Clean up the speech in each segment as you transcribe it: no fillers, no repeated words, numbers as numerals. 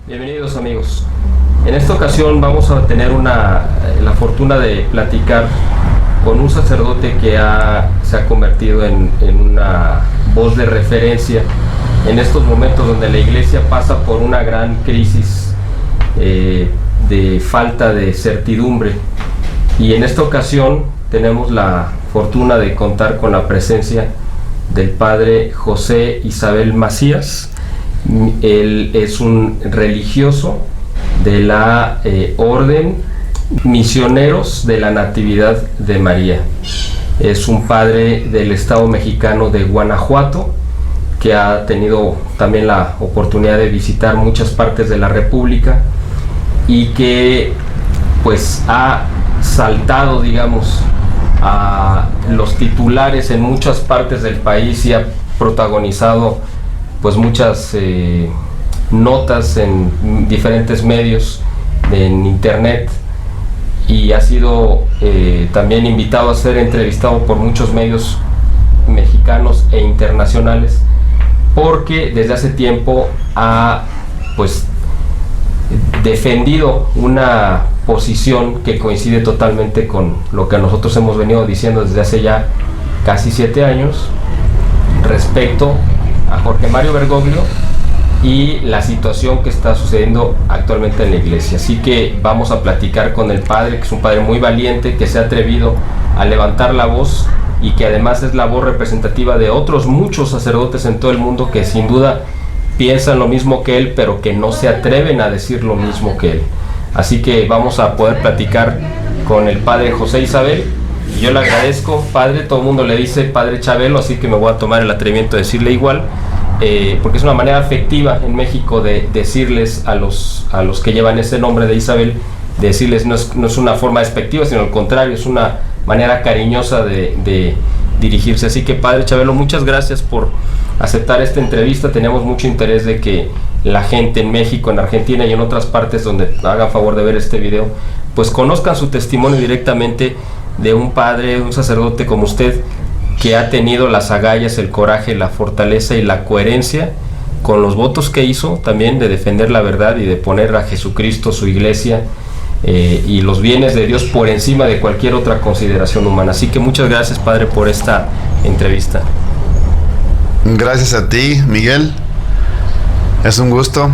Bienvenidos amigos. En esta ocasión vamos a tener la fortuna de platicar con un sacerdote que se ha convertido en una voz de referencia en estos momentos donde la iglesia pasa por una gran crisis de falta de certidumbre. Y en esta ocasión tenemos la fortuna de contar con la presencia del padre José Isabel Macías. Él es un religioso de la Orden Misioneros de la Natividad de María. Es un padre del estado mexicano de Guanajuato, que ha tenido también la oportunidad de visitar muchas partes de la República y que pues ha saltado, digamos, a los titulares en muchas partes del país y ha protagonizado pues muchas notas en diferentes medios, en internet, y ha sido también invitado a ser entrevistado por muchos medios mexicanos e internacionales, porque desde hace tiempo ha pues defendido una posición que coincide totalmente con lo que nosotros hemos venido diciendo desde hace ya casi 7 años respecto a Jorge Mario Bergoglio y la situación que está sucediendo actualmente en la iglesia. Así que vamos a platicar con el padre, que es un padre muy valiente, que se ha atrevido a levantar la voz y que además es la voz representativa de otros muchos sacerdotes en todo el mundo que sin duda piensan lo mismo que él, pero que no se atreven a decir lo mismo que él. Así que vamos a poder platicar con el padre José Isabel. Y yo le agradezco, padre, todo el mundo le dice padre Chabelo, así que me voy a tomar el atrevimiento de decirle igual, porque es una manera afectiva en México de decirles a los que llevan ese nombre de Isabel, de decirles, no es una forma despectiva, sino al contrario, es una manera cariñosa de dirigirse. Así que padre Chabelo, muchas gracias por aceptar esta entrevista. Tenemos mucho interés de que la gente en México, en Argentina y en otras partes donde hagan favor de ver este video, pues conozcan su testimonio directamente de un padre, un sacerdote como usted, que ha tenido las agallas, el coraje, la fortaleza y la coherencia con los votos que hizo también de defender la verdad y de poner a Jesucristo, su iglesia y los bienes de Dios por encima de cualquier otra consideración humana. Así que muchas gracias, padre, por esta entrevista. Gracias a ti, Miguel. Es un gusto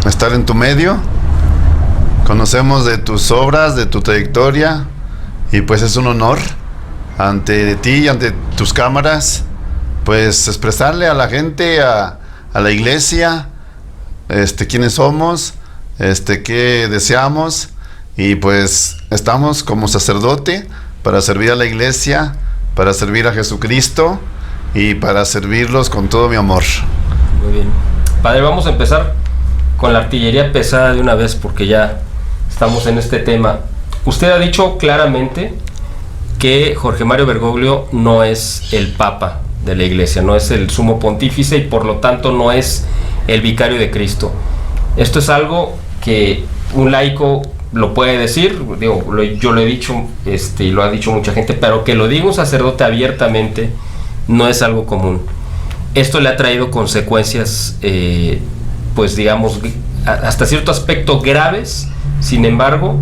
estar en tu medio. Conocemos de tus obras, de tu trayectoria, y pues es un honor ante ti y ante tus cámaras, pues expresarle a la gente, a la iglesia, quiénes somos, qué deseamos, y pues estamos como sacerdote para servir a la iglesia, para servir a Jesucristo y para servirlos con todo mi amor. Muy bien. Padre, vamos a empezar con la artillería pesada de una vez, porque ya estamos en este tema. Usted ha dicho claramente que Jorge Mario Bergoglio no es el Papa de la Iglesia, no es el sumo pontífice y por lo tanto no es el vicario de Cristo. Esto es algo que un laico lo puede decir, yo lo he dicho y lo ha dicho mucha gente, pero que lo diga un sacerdote abiertamente no es algo común. Esto le ha traído consecuencias, pues digamos, hasta cierto aspecto graves. Sin embargo,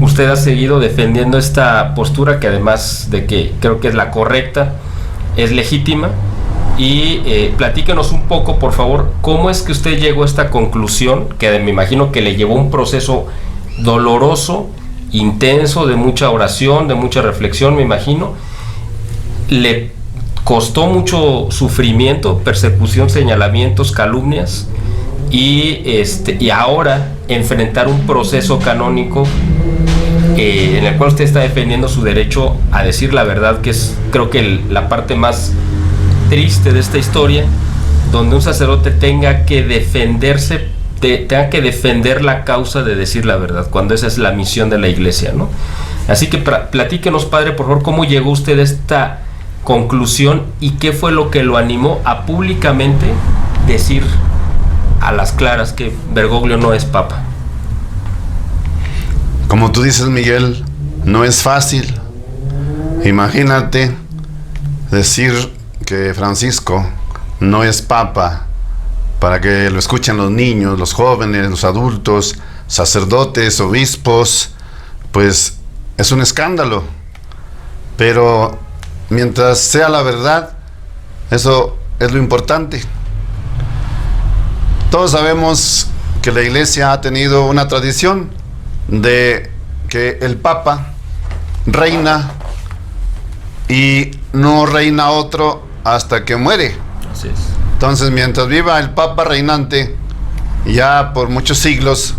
usted ha seguido defendiendo esta postura, que además de que creo que es la correcta, es legítima. Y platíquenos un poco, por favor, cómo es que usted llegó a esta conclusión, que me imagino que le llevó un proceso doloroso, intenso, de mucha oración, de mucha reflexión, me imagino. Le costó mucho sufrimiento, persecución, señalamientos, calumnias, y ahora enfrentar un proceso canónico en el cual usted está defendiendo su derecho a decir la verdad, que es, creo que la parte más triste de esta historia, donde un sacerdote tenga que defenderse, tenga que defender la causa de decir la verdad, cuando esa es la misión de la iglesia, ¿no? Así que platíquenos, padre, por favor, cómo llegó usted a esta conclusión y qué fue lo que lo animó a públicamente decir a las claras que Bergoglio no es papa. Como tú dices, Miguel, no es fácil. Imagínate decir que Francisco no es papa para que lo escuchen los niños, los jóvenes, los adultos, sacerdotes, obispos, pues es un escándalo. Pero mientras sea la verdad, eso es lo importante. Todos sabemos que la Iglesia ha tenido una tradición de que el Papa reina y no reina otro hasta que muere. Así es. Entonces, mientras viva el Papa reinante, ya por muchos siglos,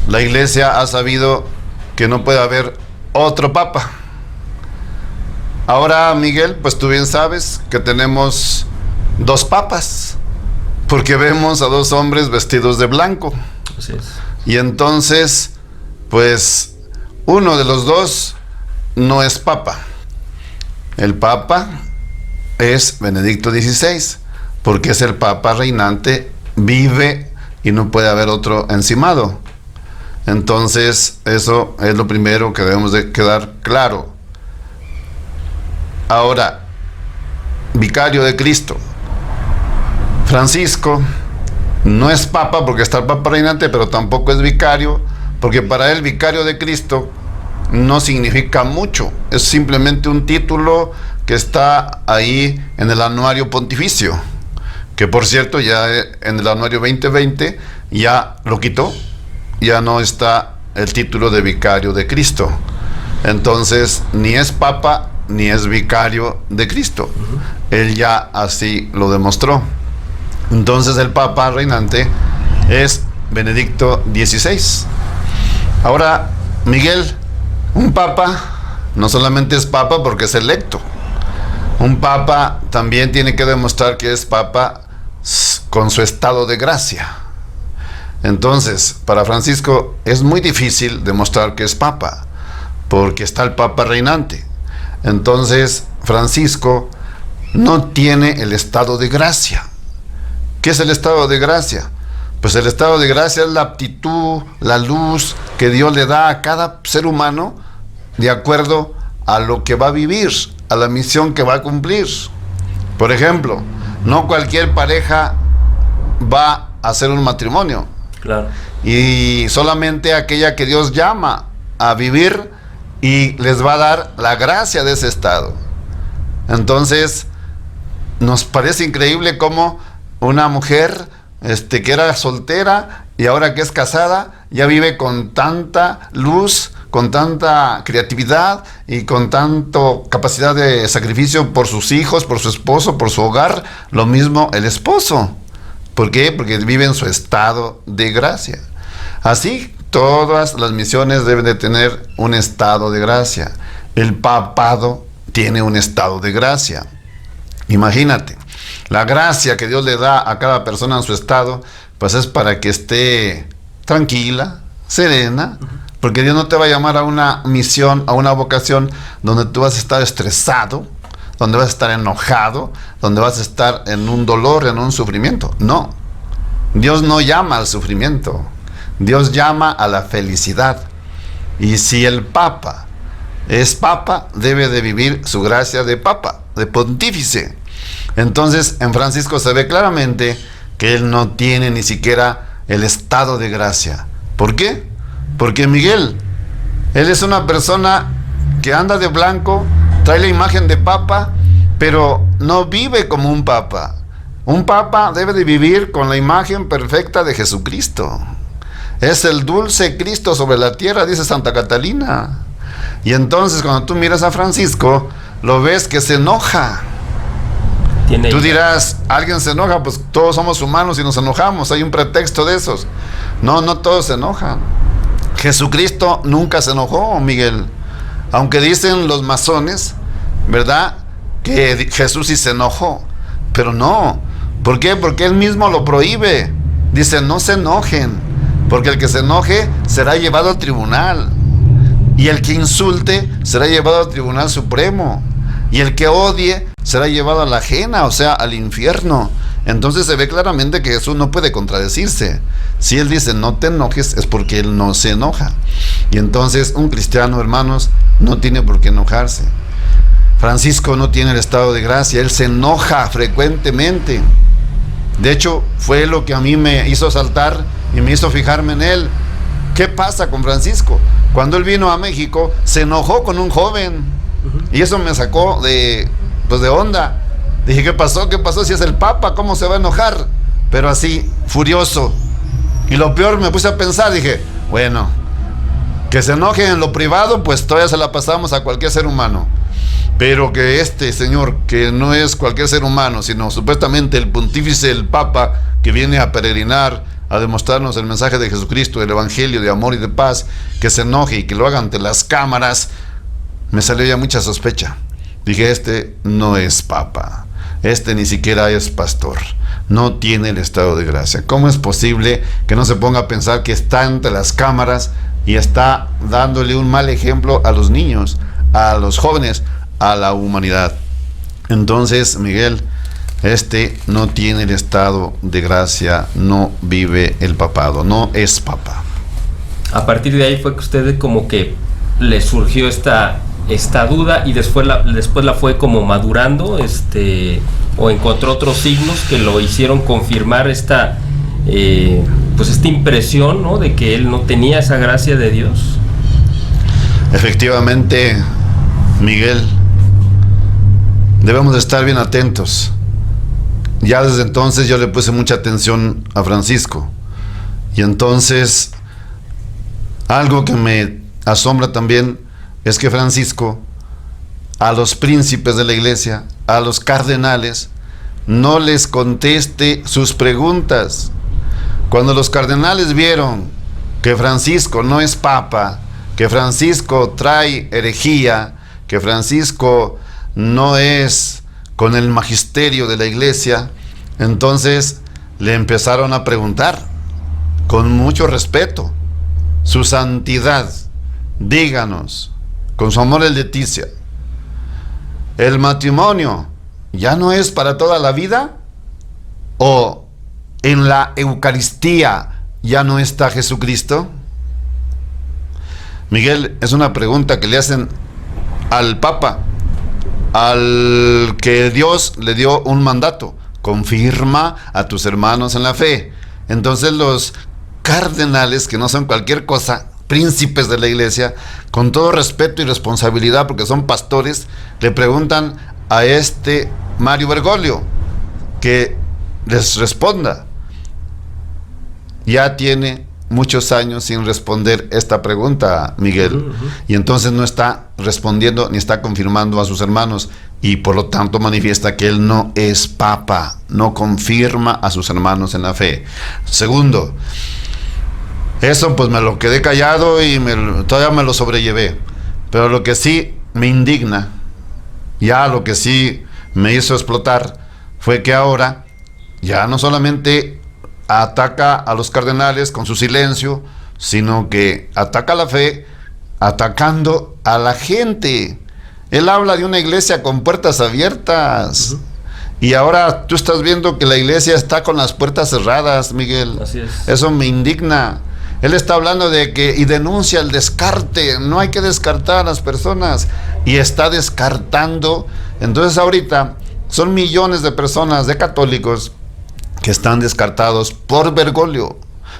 la Iglesia ha sabido que no puede haber otro Papa. Ahora, Miguel, pues tú bien sabes que tenemos dos papas, porque vemos a dos hombres vestidos de blanco. Así es. Y entonces, pues, uno de los dos no es papa. El papa es Benedicto XVI, porque es el papa reinante, vive y no puede haber otro encimado. Entonces, eso es lo primero que debemos de quedar claro. Ahora, vicario de Cristo. Francisco no es papa porque está el papa reinante, pero tampoco es vicario, porque para él vicario de Cristo no significa mucho. Es simplemente un título que está ahí en el anuario pontificio, que por cierto ya en el anuario 2020 ya lo quitó, ya no está el título de vicario de Cristo. Entonces ni es papa ni es vicario de Cristo. Él ya así lo demostró. Entonces el papa reinante es Benedicto XVI. Ahora, Miguel, un papa no solamente es papa porque es electo. Un papa también tiene que demostrar que es papa con su estado de gracia. Entonces, para Francisco es muy difícil demostrar que es papa, porque está el papa reinante. Entonces, Francisco no tiene el estado de gracia. ¿Qué es el estado de gracia? Pues el estado de gracia es la aptitud, la luz que Dios le da a cada ser humano de acuerdo a lo que va a vivir, a la misión que va a cumplir. Por ejemplo, no cualquier pareja va a hacer un matrimonio. Claro. Y solamente aquella que Dios llama a vivir y les va a dar la gracia de ese estado. Entonces, nos parece increíble cómo una mujer que era soltera y ahora que es casada, ya vive con tanta luz, con tanta creatividad y con tanta capacidad de sacrificio por sus hijos, por su esposo, por su hogar. Lo mismo el esposo. ¿Por qué? Porque vive en su estado de gracia. Así, todas las misiones deben de tener un estado de gracia. El papado tiene un estado de gracia. Imagínate, la gracia que Dios le da a cada persona en su estado, pues es para que esté tranquila, serena, porque Dios no te va a llamar a una misión, a una vocación donde tú vas a estar estresado, donde vas a estar enojado, donde vas a estar en un dolor, en un sufrimiento. No, Dios no llama al sufrimiento, Dios llama a la felicidad. Y si el Papa es Papa, debe de vivir su gracia de Papa, de pontífice. Entonces, en Francisco se ve claramente que él no tiene ni siquiera el estado de gracia. ¿Por qué? Porque Miguel, él es una persona que anda de blanco, trae la imagen de papa, pero no vive como un papa. Un papa debe de vivir con la imagen perfecta de Jesucristo. Es el dulce Cristo sobre la tierra, dice Santa Catalina. Y entonces cuando tú miras a Francisco, lo ves que se enoja. Tú dirás, ¿alguien se enoja? Pues todos somos humanos y nos enojamos, hay un pretexto de esos. No, no todos se enojan. Jesucristo nunca se enojó, Miguel. Aunque dicen los masones, ¿verdad?, que Jesús sí se enojó. Pero no. ¿Por qué? Porque él mismo lo prohíbe. Dice, no se enojen, porque el que se enoje será llevado al tribunal. Y el que insulte será llevado al tribunal supremo. Y el que odie será llevado a la ajena, o sea, al infierno. Entonces se ve claramente que Jesús no puede contradecirse. Si él dice no te enojes, es porque él no se enoja. Y entonces un cristiano, hermanos, no tiene por qué enojarse. Francisco no tiene el estado de gracia, él se enoja frecuentemente. De hecho, fue lo que a mí me hizo saltar y me hizo fijarme en él. ¿Qué pasa con Francisco? Cuando él vino a México, se enojó con un joven. Y eso me sacó de onda. Dije, ¿qué pasó? ¿Qué pasó? Si es el Papa, ¿cómo se va a enojar? Pero así, furioso. Y lo peor, me puse a pensar, dije, bueno, que se enoje en lo privado, pues todavía se la pasamos a cualquier ser humano. Pero que este señor, que no es cualquier ser humano, sino supuestamente el pontífice, el Papa, que viene a peregrinar, a demostrarnos el mensaje de Jesucristo, el evangelio de amor y de paz, que se enoje y que lo haga ante las cámaras, me salió ya mucha sospecha. Dije, este no es Papa, este ni siquiera es pastor, no tiene el estado de gracia. ¿Cómo es posible que no se ponga a pensar que está ante las cámaras y está dándole un mal ejemplo a los niños, a los jóvenes, a la humanidad? Entonces, Miguel, este no tiene el estado de gracia, no vive el papado, no es papa. A partir de ahí fue que usted como que le surgió esta duda y después la fue como madurando, o encontró otros signos que lo hicieron confirmar esta impresión, ¿no?, de que él no tenía esa gracia de Dios. Efectivamente, Miguel, debemos de estar bien atentos. Ya desde entonces yo le puse mucha atención a Francisco. Y entonces, algo que me asombra también es que Francisco, a los príncipes de la iglesia, a los cardenales, no les conteste sus preguntas. Cuando los cardenales vieron que Francisco no es papa, que Francisco trae herejía, que Francisco no es con el magisterio de la iglesia, entonces le empezaron a preguntar con mucho respeto: su santidad, díganos, con su amor el Leticia, ¿el matrimonio ya no es para toda la vida? ¿O en la Eucaristía ya no está Jesucristo? Miguel, es una pregunta que le hacen al Papa, al que Dios le dio un mandato: confirma a tus hermanos en la fe. Entonces los cardenales, que no son cualquier cosa, príncipes de la iglesia, con todo respeto y responsabilidad, porque son pastores, le preguntan a Mario Bergoglio que les responda. Ya tiene muchos años sin responder esta pregunta, Miguel, y entonces no está respondiendo ni está confirmando a sus hermanos, y por lo tanto manifiesta que él no es papa, no confirma a sus hermanos en la fe. Segundo, eso pues me lo quedé callado y todavía me lo sobrellevé, pero lo que sí me indigna, ya lo que sí me hizo explotar, fue que ahora ya no solamente ataca a los cardenales con su silencio, sino que ataca la fe, atacando a la gente. Él habla de una iglesia con puertas abiertas. Y ahora tú estás viendo que la iglesia está con las puertas cerradas, Miguel. Así es. Eso me indigna. Él está hablando y denuncia el descarte. No hay que descartar a las personas. Y está descartando. Entonces ahorita son millones de personas, de católicos, que están descartados por Bergoglio,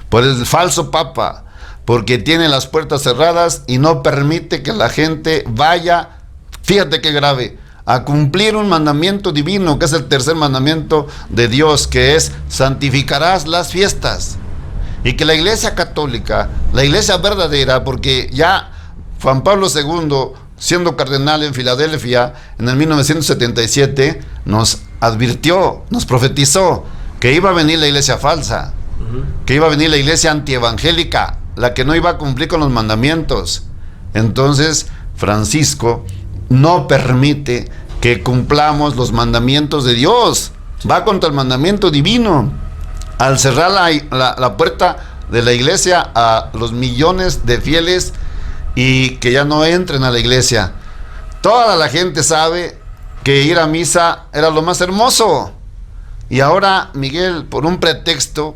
por el falso papa, porque tiene las puertas cerradas y no permite que la gente vaya, fíjate qué grave, a cumplir un mandamiento divino, que es el tercer mandamiento de Dios, que es: santificarás las fiestas. Y que la iglesia católica, la iglesia verdadera, porque ya Juan Pablo II, siendo cardenal en Filadelfia en el 1977, nos advirtió, nos profetizó que iba a venir la iglesia falsa, que iba a venir la iglesia antievangélica, la que no iba a cumplir con los mandamientos. Entonces Francisco no permite que cumplamos los mandamientos de Dios, va contra el mandamiento divino, al cerrar la puerta de la iglesia a los millones de fieles y que ya no entren a la iglesia. Toda la gente sabe que ir a misa era lo más hermoso. Y ahora, Miguel, por un pretexto,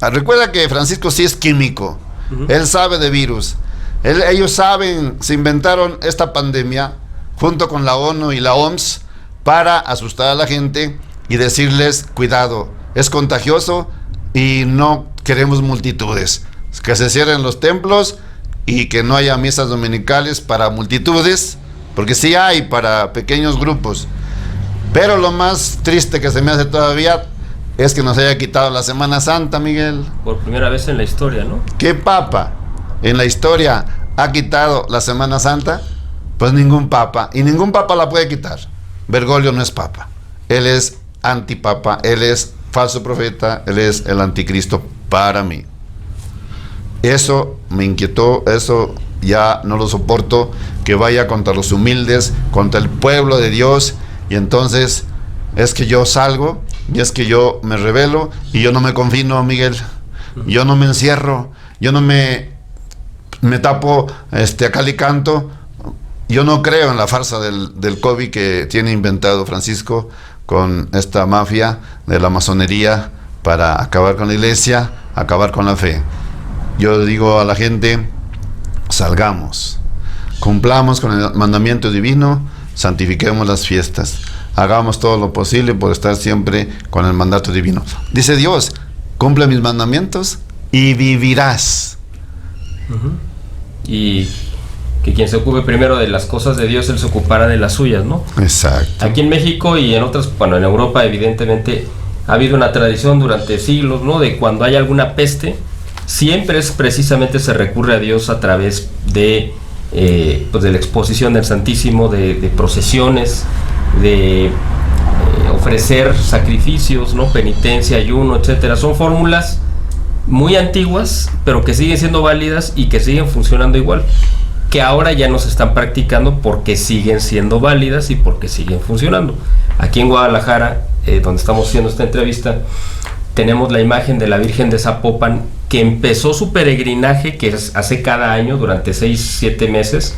recuerda que Francisco sí es químico, él sabe de virus, ellos saben, se inventaron esta pandemia junto con la ONU y la OMS para asustar a la gente y decirles: cuidado, es contagioso y no queremos multitudes. Que se cierren los templos y que no haya misas dominicales para multitudes, porque sí hay para pequeños grupos. Pero lo más triste que se me hace todavía es que nos haya quitado la Semana Santa, Miguel. Por primera vez en la historia, ¿no? ¿Qué papa en la historia ha quitado la Semana Santa? Pues ningún papa, y ningún papa la puede quitar. Bergoglio no es papa, él es antipapa, él es falso profeta, él es el anticristo para mí. Eso me inquietó, eso ya no lo soporto, que vaya contra los humildes, contra el pueblo de Dios, y entonces es que yo salgo, y es que yo me rebelo, y yo no me confino, Miguel, yo no me encierro, yo no me tapo a cal y canto. Yo no creo en la farsa del COVID que tiene inventado Francisco con esta mafia de la masonería para acabar con la iglesia, acabar con la fe. Yo digo a la gente, salgamos, cumplamos con el mandamiento divino, santifiquemos las fiestas, hagamos todo lo posible por estar siempre con el mandato divino. Dice Dios, cumple mis mandamientos y vivirás. Y que quien se ocupe primero de las cosas de Dios, él se ocupará de las suyas, ¿no? Exacto. Aquí en México y en otras, bueno, en Europa evidentemente ha habido una tradición durante siglos, ¿no? De cuando hay alguna peste, siempre es precisamente se recurre a Dios a través de, pues de la exposición del Santísimo, de procesiones, de ofrecer sacrificios, ¿no? Penitencia, ayuno, etcétera. Son fórmulas muy antiguas, pero que siguen siendo válidas y que siguen funcionando igual, que ahora ya no se están practicando porque siguen siendo válidas y porque siguen funcionando. Aquí en Guadalajara, donde estamos haciendo esta entrevista, tenemos la imagen de la Virgen de Zapopan, que empezó su peregrinaje, que hace cada año durante 6-7 meses,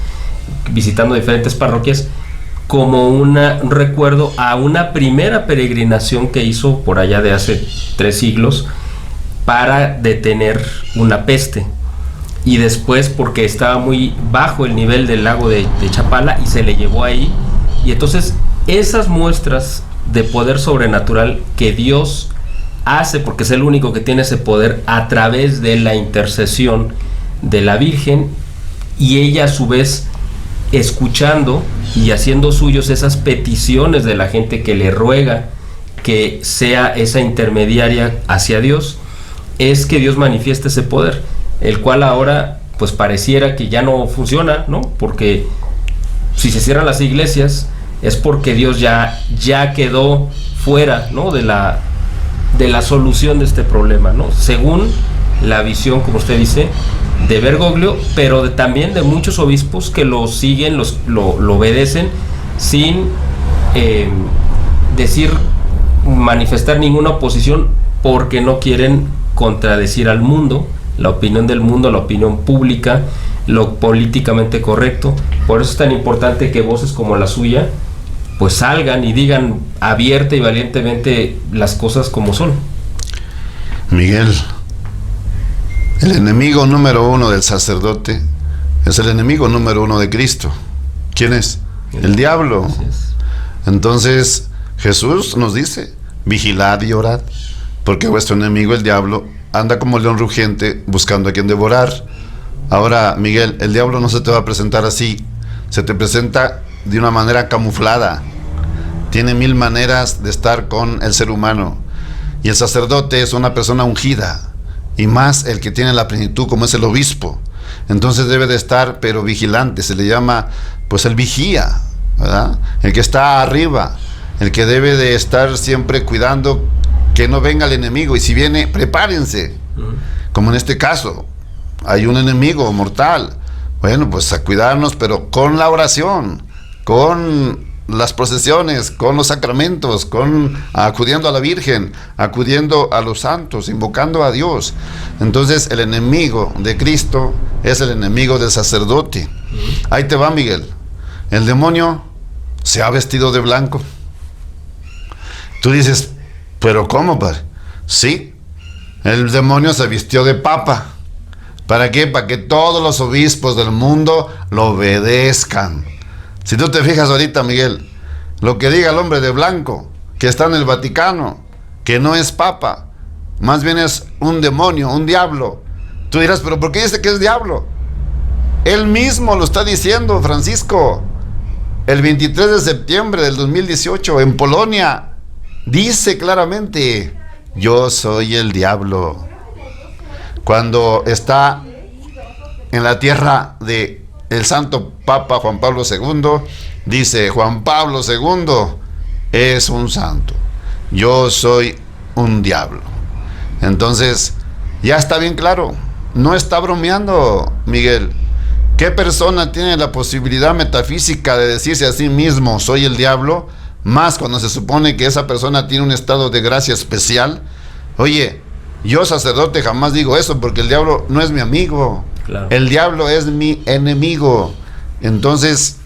visitando diferentes parroquias, como un recuerdo a una primera peregrinación que hizo por allá de hace 3 siglos para detener una peste. Y después porque estaba muy bajo el nivel del lago de Chapala y se le llevó ahí. Y entonces esas muestras de poder sobrenatural que Dios hace, porque es el único que tiene ese poder a través de la intercesión de la Virgen, y ella a su vez escuchando y haciendo suyos esas peticiones de la gente que le ruega que sea esa intermediaria hacia Dios, es que Dios manifiesta ese poder, el cual ahora pues pareciera que ya no funciona, ¿no? Porque si se cierran las iglesias es porque Dios ya quedó fuera, ¿no? de la solución de este problema, ¿no? Según la visión, como usted dice, de Bergoglio, pero también de muchos obispos que lo siguen, lo obedecen sin manifestar ninguna oposición, porque no quieren contradecir al mundo, la opinión del mundo, la opinión pública, lo políticamente correcto. Por eso es tan importante que voces como la suya pues salgan y digan abierta y valientemente las cosas como son. Miguel, el enemigo número 1 del sacerdote es el enemigo número 1 de Cristo. ¿Quién es? El diablo. Entonces Jesús nos dice, vigilad y orad, porque vuestro enemigo el diablo anda como león rugiente buscando a quien devorar. Ahora, Miguel, el diablo no se te va a presentar así, se te presenta de una manera camuflada. Tiene 1000 maneras de estar con el ser humano, y el sacerdote es una persona ungida, y más el que tiene la plenitud como es el obispo. Entonces debe de estar pero vigilante, se le llama pues el vigía, ¿verdad? El que está arriba, el que debe de estar siempre cuidando que no venga el enemigo, y si viene, prepárense. Como en este caso, hay un enemigo mortal. Bueno, pues a cuidarnos, pero con la oración, con las procesiones, con los sacramentos, acudiendo a la Virgen, acudiendo a los santos, invocando a Dios. Entonces el enemigo de Cristo es el enemigo del sacerdote. Ahí te va, Miguel. El demonio se ha vestido de blanco. Tú dices, ¿pero cómo, padre? Sí, el demonio se vistió de papa. ¿Para qué? Para que todos los obispos del mundo lo obedezcan. Si tú te fijas ahorita, Miguel, lo que diga el hombre de blanco, que está en el Vaticano, que no es papa, más bien es un demonio, un diablo. Tú dirás, pero ¿por qué dice que es diablo? Él mismo lo está diciendo, Francisco. El 23 de septiembre del 2018, en Polonia, dice claramente: yo soy el diablo. Cuando está en la tierra de el Santo Papa Juan Pablo II, dice: Juan Pablo II es un santo, yo soy un diablo. Entonces, ya está bien claro, no está bromeando, Miguel. ¿Qué persona tiene la posibilidad metafísica de decirse a sí mismo soy el diablo? Más cuando se supone que esa persona tiene un estado de gracia especial. Oye, yo sacerdote jamás digo eso, porque el diablo no es mi amigo. Claro. El diablo es mi enemigo. Entonces,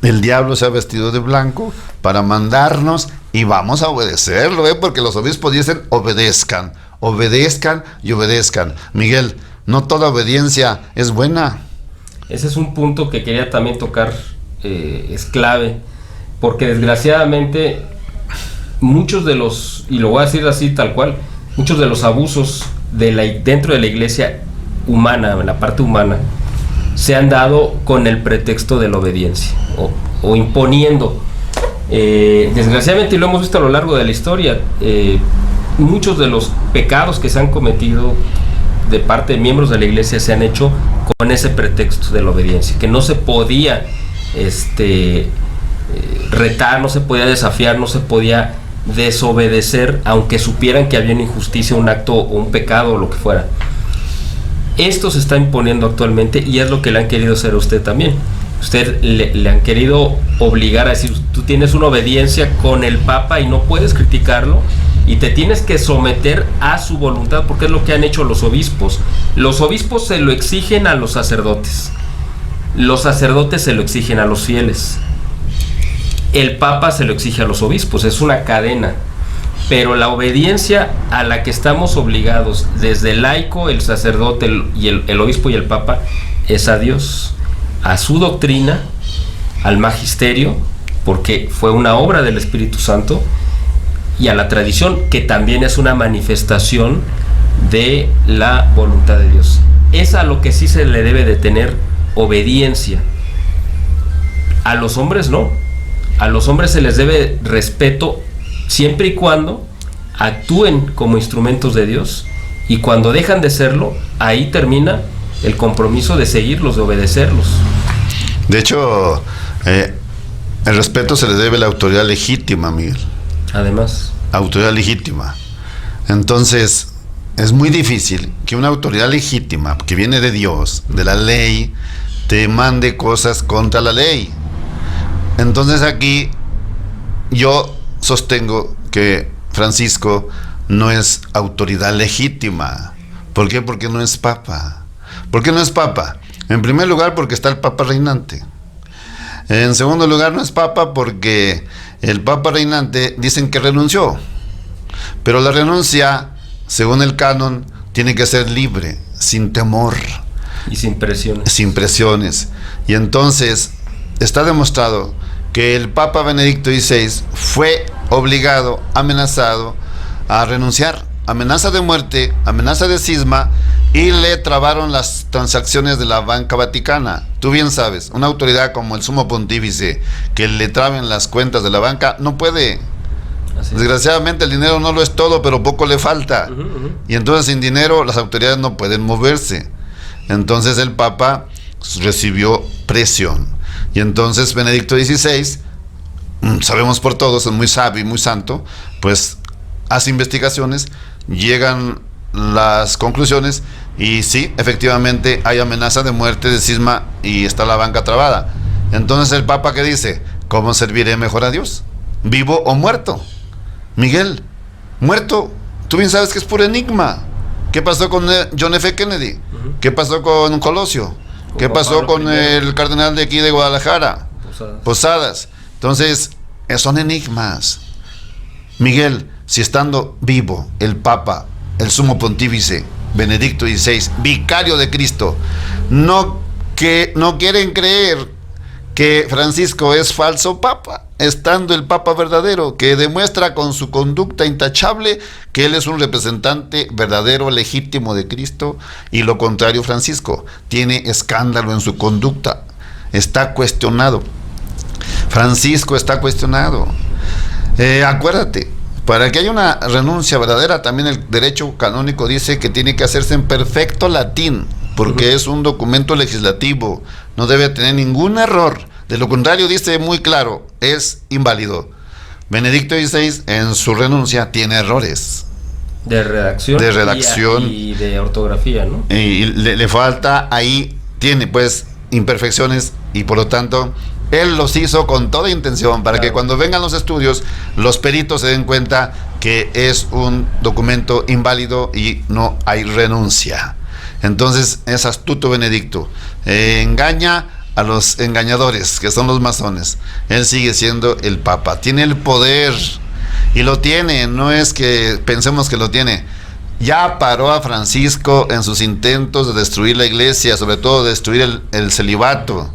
el diablo se ha vestido de blanco para mandarnos y vamos a obedecerlo, porque los obispos dicen obedezcan, obedezcan y obedezcan. Miguel, no toda obediencia es buena. Ese es un punto que quería también tocar, es clave, porque desgraciadamente muchos de los, y lo voy a decir así tal cual, muchos de los abusos dentro de la iglesia humana, en la parte humana, se han dado con el pretexto de la obediencia o imponiendo. Desgraciadamente, y lo hemos visto a lo largo de la historia, muchos de los pecados que se han cometido de parte de miembros de la iglesia se han hecho con ese pretexto de la obediencia, que no se podía retar, no se podía desafiar, no se podía desobedecer, aunque supieran que había una injusticia, un acto o un pecado o lo que fuera. Esto se está imponiendo actualmente y es lo que le han querido hacer a usted también. Usted le han querido obligar a decir: tú tienes una obediencia con el Papa y no puedes criticarlo y te tienes que someter a su voluntad, porque es lo que han hecho los obispos. Los obispos se lo exigen a los sacerdotes se lo exigen a los fieles, el Papa se lo exige a los obispos, es una cadena. Pero la obediencia a la que estamos obligados desde el laico, el sacerdote y el obispo y el Papa es a Dios, a su doctrina, al magisterio, porque fue una obra del Espíritu Santo, y a la tradición, que también es una manifestación de la voluntad de Dios. Es a lo que sí se le debe de tener obediencia. A los hombres no. A los hombres se les debe respeto siempre y cuando actúen como instrumentos de Dios, y cuando dejan de serlo, ahí termina el compromiso de seguirlos, de obedecerlos. De hecho, el respeto se le debe a la autoridad legítima, Miguel. Además, autoridad legítima. Entonces, es muy difícil que una autoridad legítima, que viene de Dios, de la ley, te mande cosas contra la ley. Entonces aquí yo sostengo que Francisco no es autoridad legítima. ¿Por qué? Porque no es papa. ¿Por qué no es papa? En primer lugar, porque está el papa reinante. En segundo lugar, no es papa porque el papa reinante dicen que renunció. Pero la renuncia, según el canon, tiene que ser libre, sin temor. Y sin presiones. Sin presiones. Y entonces está demostrado que el Papa Benedicto XVI fue obligado, amenazado a renunciar. Amenaza de muerte, amenaza de cisma, y le trabaron las transacciones de la banca vaticana. Tú bien sabes, una autoridad como el sumo pontífice, que le traben las cuentas de la banca, no puede. Desgraciadamente el dinero no lo es todo, pero poco le falta. Y entonces sin dinero las autoridades no pueden moverse. Entonces el Papa recibió presión. Y entonces Benedicto XVI, sabemos por todos, es muy sabio y muy santo, pues hace investigaciones, llegan las conclusiones y sí, efectivamente hay amenaza de muerte, de cisma, y está la banca trabada. Entonces el Papa, ¿qué dice? ¿Cómo serviré mejor a Dios? ¿Vivo o muerto? Miguel, muerto, tú bien sabes que es puro enigma. ¿Qué pasó con John F. Kennedy? ¿Qué pasó con Colosio? ¿Qué pasó con el cardenal de aquí de Guadalajara? Posadas. Entonces, son enigmas. Miguel, si estando vivo el Papa, el sumo pontífice Benedicto XVI, vicario de Cristo, no quieren creer que Francisco es falso Papa, estando el Papa verdadero, que demuestra con su conducta intachable que él es un representante verdadero, legítimo de Cristo, y lo contrario Francisco, tiene escándalo en su conducta, está cuestionado. Francisco está cuestionado. Acuérdate, para que haya una renuncia verdadera, también el derecho canónico dice que tiene que hacerse en perfecto latín, porque es un documento legislativo, no debe tener ningún error. De lo contrario, dice muy claro, es inválido. Benedicto XVI en su renuncia tiene errores. De redacción. Y de ortografía, ¿no? Y le falta ahí, tiene pues imperfecciones, y por lo tanto, él los hizo con toda intención para que cuando vengan los estudios, los peritos se den cuenta que es un documento inválido y no hay renuncia. Entonces, es astuto Benedicto. Engaña a los engañadores, que son los masones. Él sigue siendo el Papa, tiene el poder, y lo tiene, no es que pensemos que lo tiene. Ya paró a Francisco en sus intentos de destruir la iglesia, sobre todo de destruir el celibato.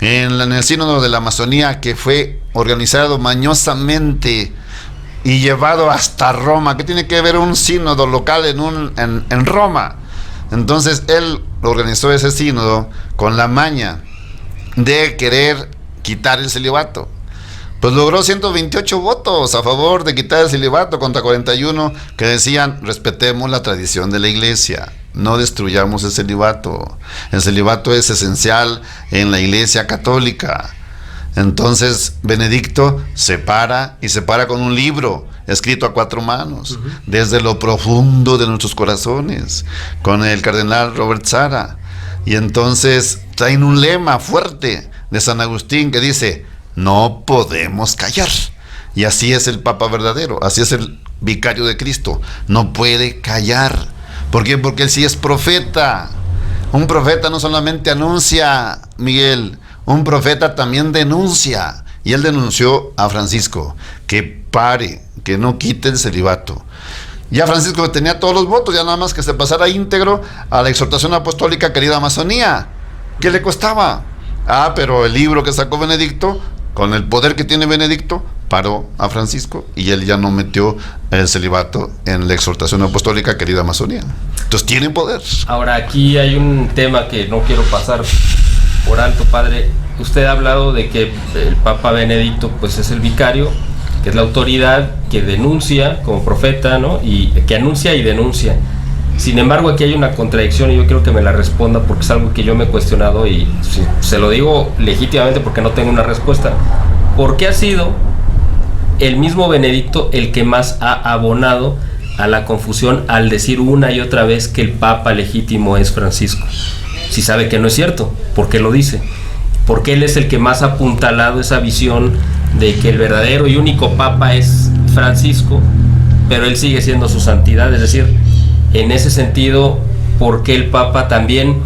En el sínodo de la Amazonía, que fue organizado mañosamente y llevado hasta Roma. ¿Qué tiene que ver un sínodo local en Roma? Entonces él organizó ese sínodo con la maña de querer quitar el celibato. Pues logró 128 votos a favor de quitar el celibato contra 41 que decían: respetemos la tradición de la iglesia, no destruyamos el celibato. El celibato es esencial en la iglesia católica. Entonces Benedicto se para con un libro escrito a 4 manos, desde lo profundo de nuestros corazones, con el cardenal Robert Sara. Y entonces traen un lema fuerte de San Agustín que dice: no podemos callar. Y así es el Papa verdadero, así es el vicario de Cristo, no puede callar. ¿Por qué? Porque él sí es profeta. Un profeta no solamente anuncia, Miguel, un profeta también denuncia. Y él denunció a Francisco que pare, que no quite el celibato. Ya Francisco tenía todos los votos, ya nada más que se pasara íntegro a la exhortación apostólica Querida Amazonía. ¿Qué le costaba? Pero el libro que sacó Benedicto, con el poder que tiene Benedicto, paró a Francisco, y él ya no metió el celibato en la exhortación apostólica Querida Amazonía. Entonces tiene poder. Ahora, aquí hay un tema que no quiero pasar por alto, padre. Usted ha hablado de que el Papa Benedicto pues es el vicario, que es la autoridad que denuncia como profeta, ¿no? Y que anuncia y denuncia. Sin embargo, aquí hay una contradicción, y yo quiero que me la responda, porque es algo que yo me he cuestionado, y se lo digo legítimamente porque no tengo una respuesta. ¿Por qué ha sido el mismo Benedicto el que más ha abonado a la confusión al decir una y otra vez que el Papa legítimo es Francisco? Si sabe que no es cierto, ¿por qué lo dice? Porque él es el que más ha apuntalado esa visión de que el verdadero y único Papa es Francisco, pero él sigue siendo su santidad. Es decir, en ese sentido, ¿por qué el Papa también?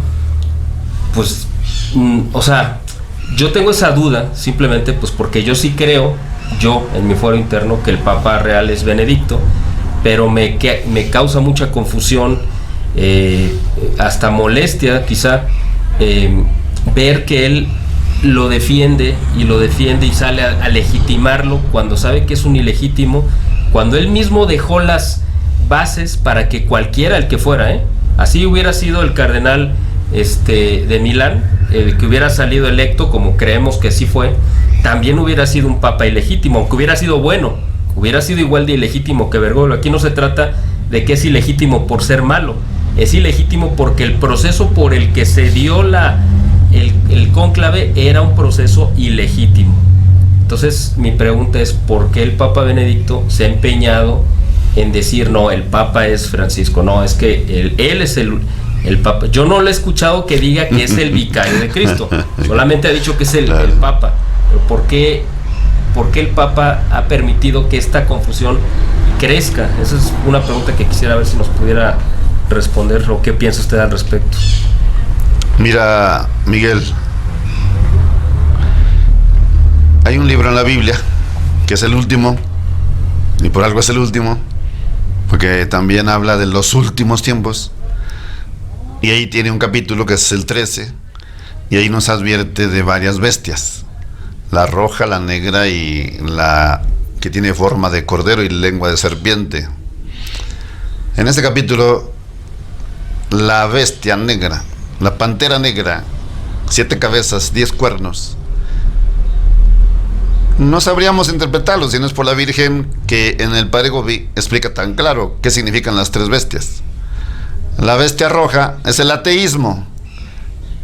Pues, yo tengo esa duda, simplemente pues porque yo sí creo, yo en mi fuero interno, que el Papa real es Benedicto, pero me causa mucha confusión, hasta molestia quizá, ver que él lo defiende y sale a legitimarlo cuando sabe que es un ilegítimo, cuando él mismo dejó las bases para que cualquiera, el que fuera, así hubiera sido el cardenal de Milán, que hubiera salido electo, como creemos que sí fue, también hubiera sido un papa ilegítimo, aunque hubiera sido bueno, hubiera sido igual de ilegítimo que Bergoglio. Aquí no se trata de que es ilegítimo por ser malo, es ilegítimo porque el proceso por el que se dio el cónclave era un proceso ilegítimo. Entonces mi pregunta es: ¿por qué el Papa Benedicto se ha empeñado en decir no, el Papa es Francisco? No, es que él es el Papa. Yo no le he escuchado que diga que es el vicario de Cristo, solamente ha dicho que es el Papa. Pero ¿por qué el Papa ha permitido que esta confusión crezca? Esa es una pregunta que quisiera ver si nos pudiera responder, o qué piensa usted al respecto. Mira, Miguel, hay un libro en la Biblia que es el último, y por algo es el último, porque también habla de los últimos tiempos, y ahí tiene un capítulo que es el 13, y ahí nos advierte de varias bestias. la roja, la negra y la que tiene forma de cordero y lengua de serpiente. En este capítulo, la bestia negra, la pantera negra, 7 cabezas, 10 cuernos. No sabríamos interpretarlo si no es por la Virgen, que en el Padre Gobi explica tan claro qué significan las 3 bestias. La bestia roja es el ateísmo,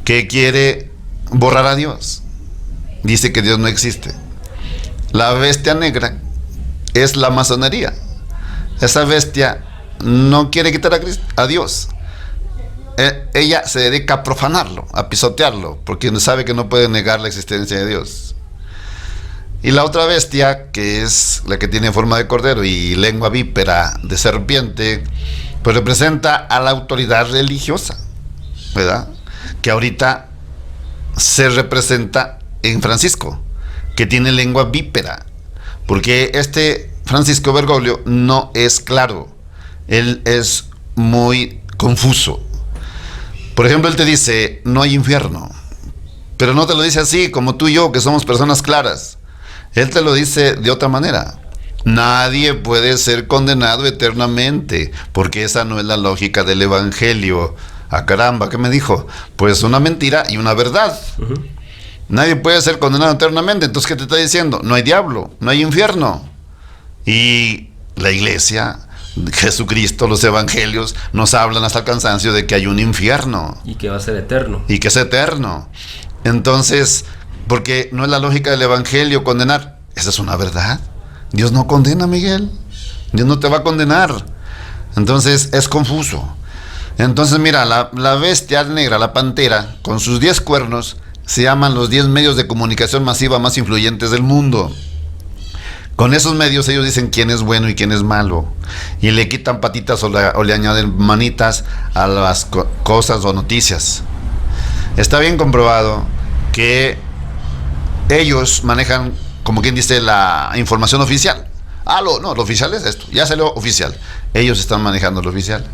que quiere borrar a Dios. Dice que Dios no existe. La bestia negra es la masonería. Esa bestia no quiere quitar a Dios. Ella se dedica a profanarlo, a pisotearlo, porque sabe que no puede negar la existencia de Dios. Y la otra bestia, que es la que tiene forma de cordero y lengua vípera de serpiente, pues representa a la autoridad religiosa, ¿verdad? Que ahorita se representa en Francisco, que tiene lengua vípera, porque este Francisco Bergoglio no es claro, él es muy confuso. Por ejemplo, él te dice, no hay infierno, pero no te lo dice así como tú y yo, que somos personas claras. Él te lo dice de otra manera. Nadie puede ser condenado eternamente, porque esa no es la lógica del Evangelio. Ah, caramba, ¿qué me dijo? Pues una mentira y una verdad. Nadie puede ser condenado eternamente. Entonces, ¿qué te está diciendo? No hay diablo, no hay infierno. Y la iglesia, Jesucristo, los evangelios nos hablan hasta el cansancio de que hay un infierno. Y que va a ser eterno. Y que es eterno. Entonces, porque no es la lógica del evangelio condenar. Esa es una verdad. Dios no condena, Miguel. Dios no te va a condenar. Entonces, es confuso. Entonces, mira, la bestia negra, la pantera, con sus 10 cuernos, se llaman los 10 medios de comunicación masiva más influyentes del mundo. Con esos medios ellos dicen quién es bueno y quién es malo, y le quitan patitas o le añaden manitas a las cosas o noticias. Está bien comprobado que ellos manejan, como quien dice, la información oficial. Lo oficial es esto, ya salió oficial. Ellos están manejando lo oficial.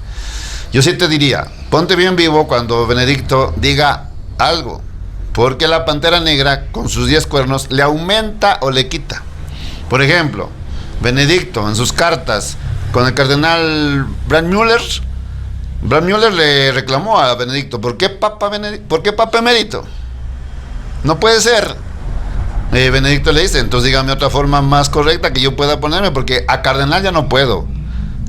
Yo sí te diría, ponte bien vivo cuando Benedicto diga algo, porque la pantera negra con sus 10 cuernos le aumenta o le quita. Por ejemplo, Benedicto en sus cartas con el cardenal Brandmüller le reclamó a Benedicto, ¿por qué Papa emérito? No puede ser. Benedicto le dice, entonces dígame otra forma más correcta que yo pueda ponerme, porque a cardenal ya no puedo.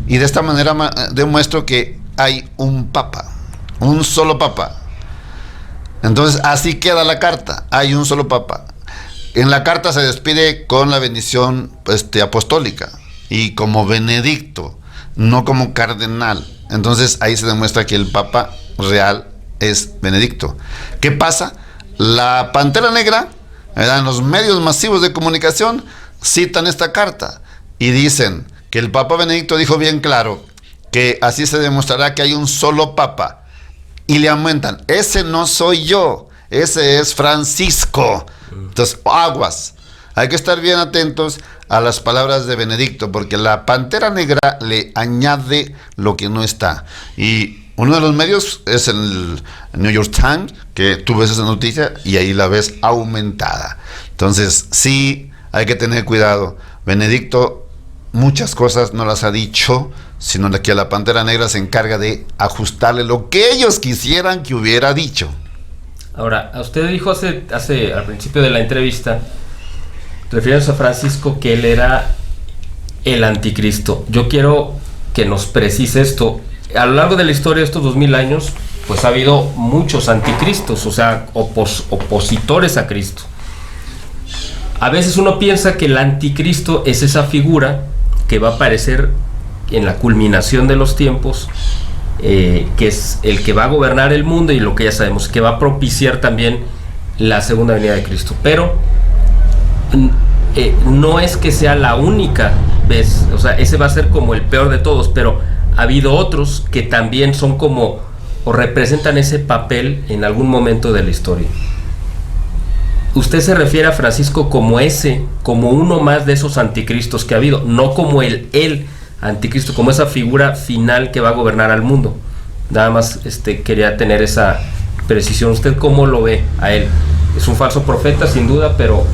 Y de esta manera demuestro que hay un papa, un solo papa. Entonces así queda la carta, hay un solo papa. En la carta se despide con la bendición apostólica, y como Benedicto, no como cardenal. Entonces ahí se demuestra que el papa real es Benedicto. ¿Qué pasa? La pantera negra, en los medios masivos de comunicación, citan esta carta y dicen que el Papa Benedicto dijo bien claro que así se demostrará que hay un solo Papa, y le aumentan, ese no soy yo, ese es Francisco. Entonces, aguas, hay que estar bien atentos a las palabras de Benedicto, porque la pantera negra le añade lo que no está. Y uno de los medios es el New York Times, que tú ves esa noticia y ahí la ves aumentada. Entonces, sí, hay que tener cuidado. Benedicto muchas cosas no las ha dicho, sino que la pantera negra se encarga de ajustarle lo que ellos quisieran que hubiera dicho. Ahora, usted dijo hace al principio de la entrevista, refiriéndose a Francisco, que él era el anticristo. Yo quiero que nos precise esto. A lo largo de la historia de estos 2000 años, pues ha habido muchos anticristos, o sea, opositores a Cristo. A veces uno piensa que el anticristo es esa figura que va a aparecer en la culminación de los tiempos, que es el que va a gobernar el mundo, y lo que ya sabemos, que va a propiciar también la segunda venida de Cristo. Pero no es que sea la única vez, o sea, ese va a ser como el peor de todos, pero ha habido otros que también son como, o representan ese papel en algún momento de la historia. Usted se refiere a Francisco como uno más de esos anticristos que ha habido, no como el anticristo, como esa figura final que va a gobernar al mundo. Nada más quería tener esa precisión. ¿Usted cómo lo ve a él? Es un falso profeta, sin duda, pero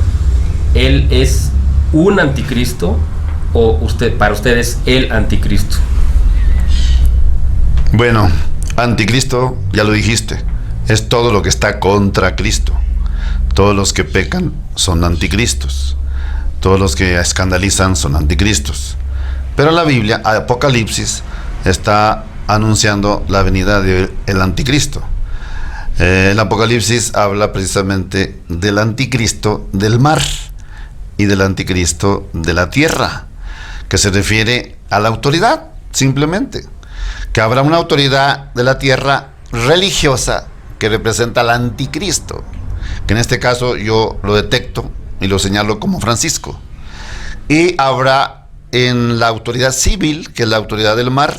¿él es un anticristo o para usted es el anticristo? Bueno, anticristo, ya lo dijiste, es todo lo que está contra Cristo. Todos los que pecan son anticristos. Todos los que escandalizan son anticristos. Pero la Biblia, Apocalipsis, está anunciando la venida del anticristo. El Apocalipsis habla precisamente del anticristo del mar y del anticristo de la tierra, que se refiere a la autoridad, simplemente. Que habrá una autoridad de la tierra religiosa que representa al anticristo, que en este caso yo lo detecto y lo señalo como Francisco. Y habrá en la autoridad civil, que es la autoridad del mar,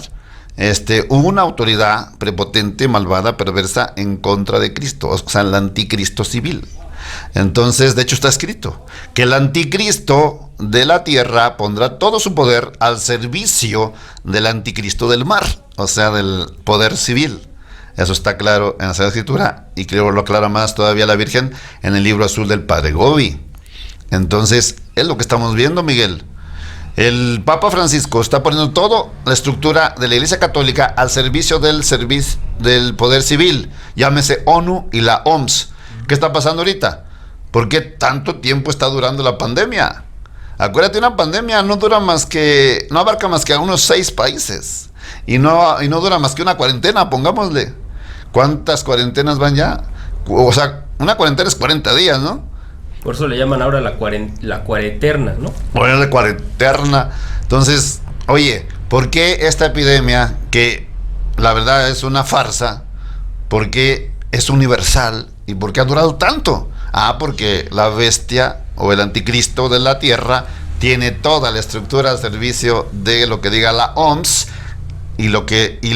una autoridad prepotente, malvada, perversa en contra de Cristo, o sea, el anticristo civil. Entonces, de hecho está escrito que el anticristo de la tierra pondrá todo su poder al servicio del anticristo del mar, o sea, del poder civil. Eso está claro en la Sagrada Escritura, y creo lo aclara más todavía la Virgen en el libro azul del Padre Gobi. Entonces, es lo que estamos viendo, Miguel. El Papa Francisco está poniendo toda la estructura de la Iglesia Católica al servicio del poder civil, llámese ONU y la OMS. ¿Qué está pasando ahorita? ¿Por qué tanto tiempo está durando la pandemia? Acuérdate, una pandemia no abarca más que a unos 6 países. Y no dura más que una cuarentena, pongámosle. ¿Cuántas cuarentenas van ya? O sea, una cuarentena es 40 días, ¿no? Por eso le llaman ahora la cuareterna, ¿no? Bueno, la cuareterna. Entonces, oye, ¿por qué esta epidemia, que la verdad es una farsa, por qué es universal y por qué ha durado tanto? Porque la bestia o el anticristo de la tierra tiene toda la estructura al servicio de lo que diga la OMS, y lo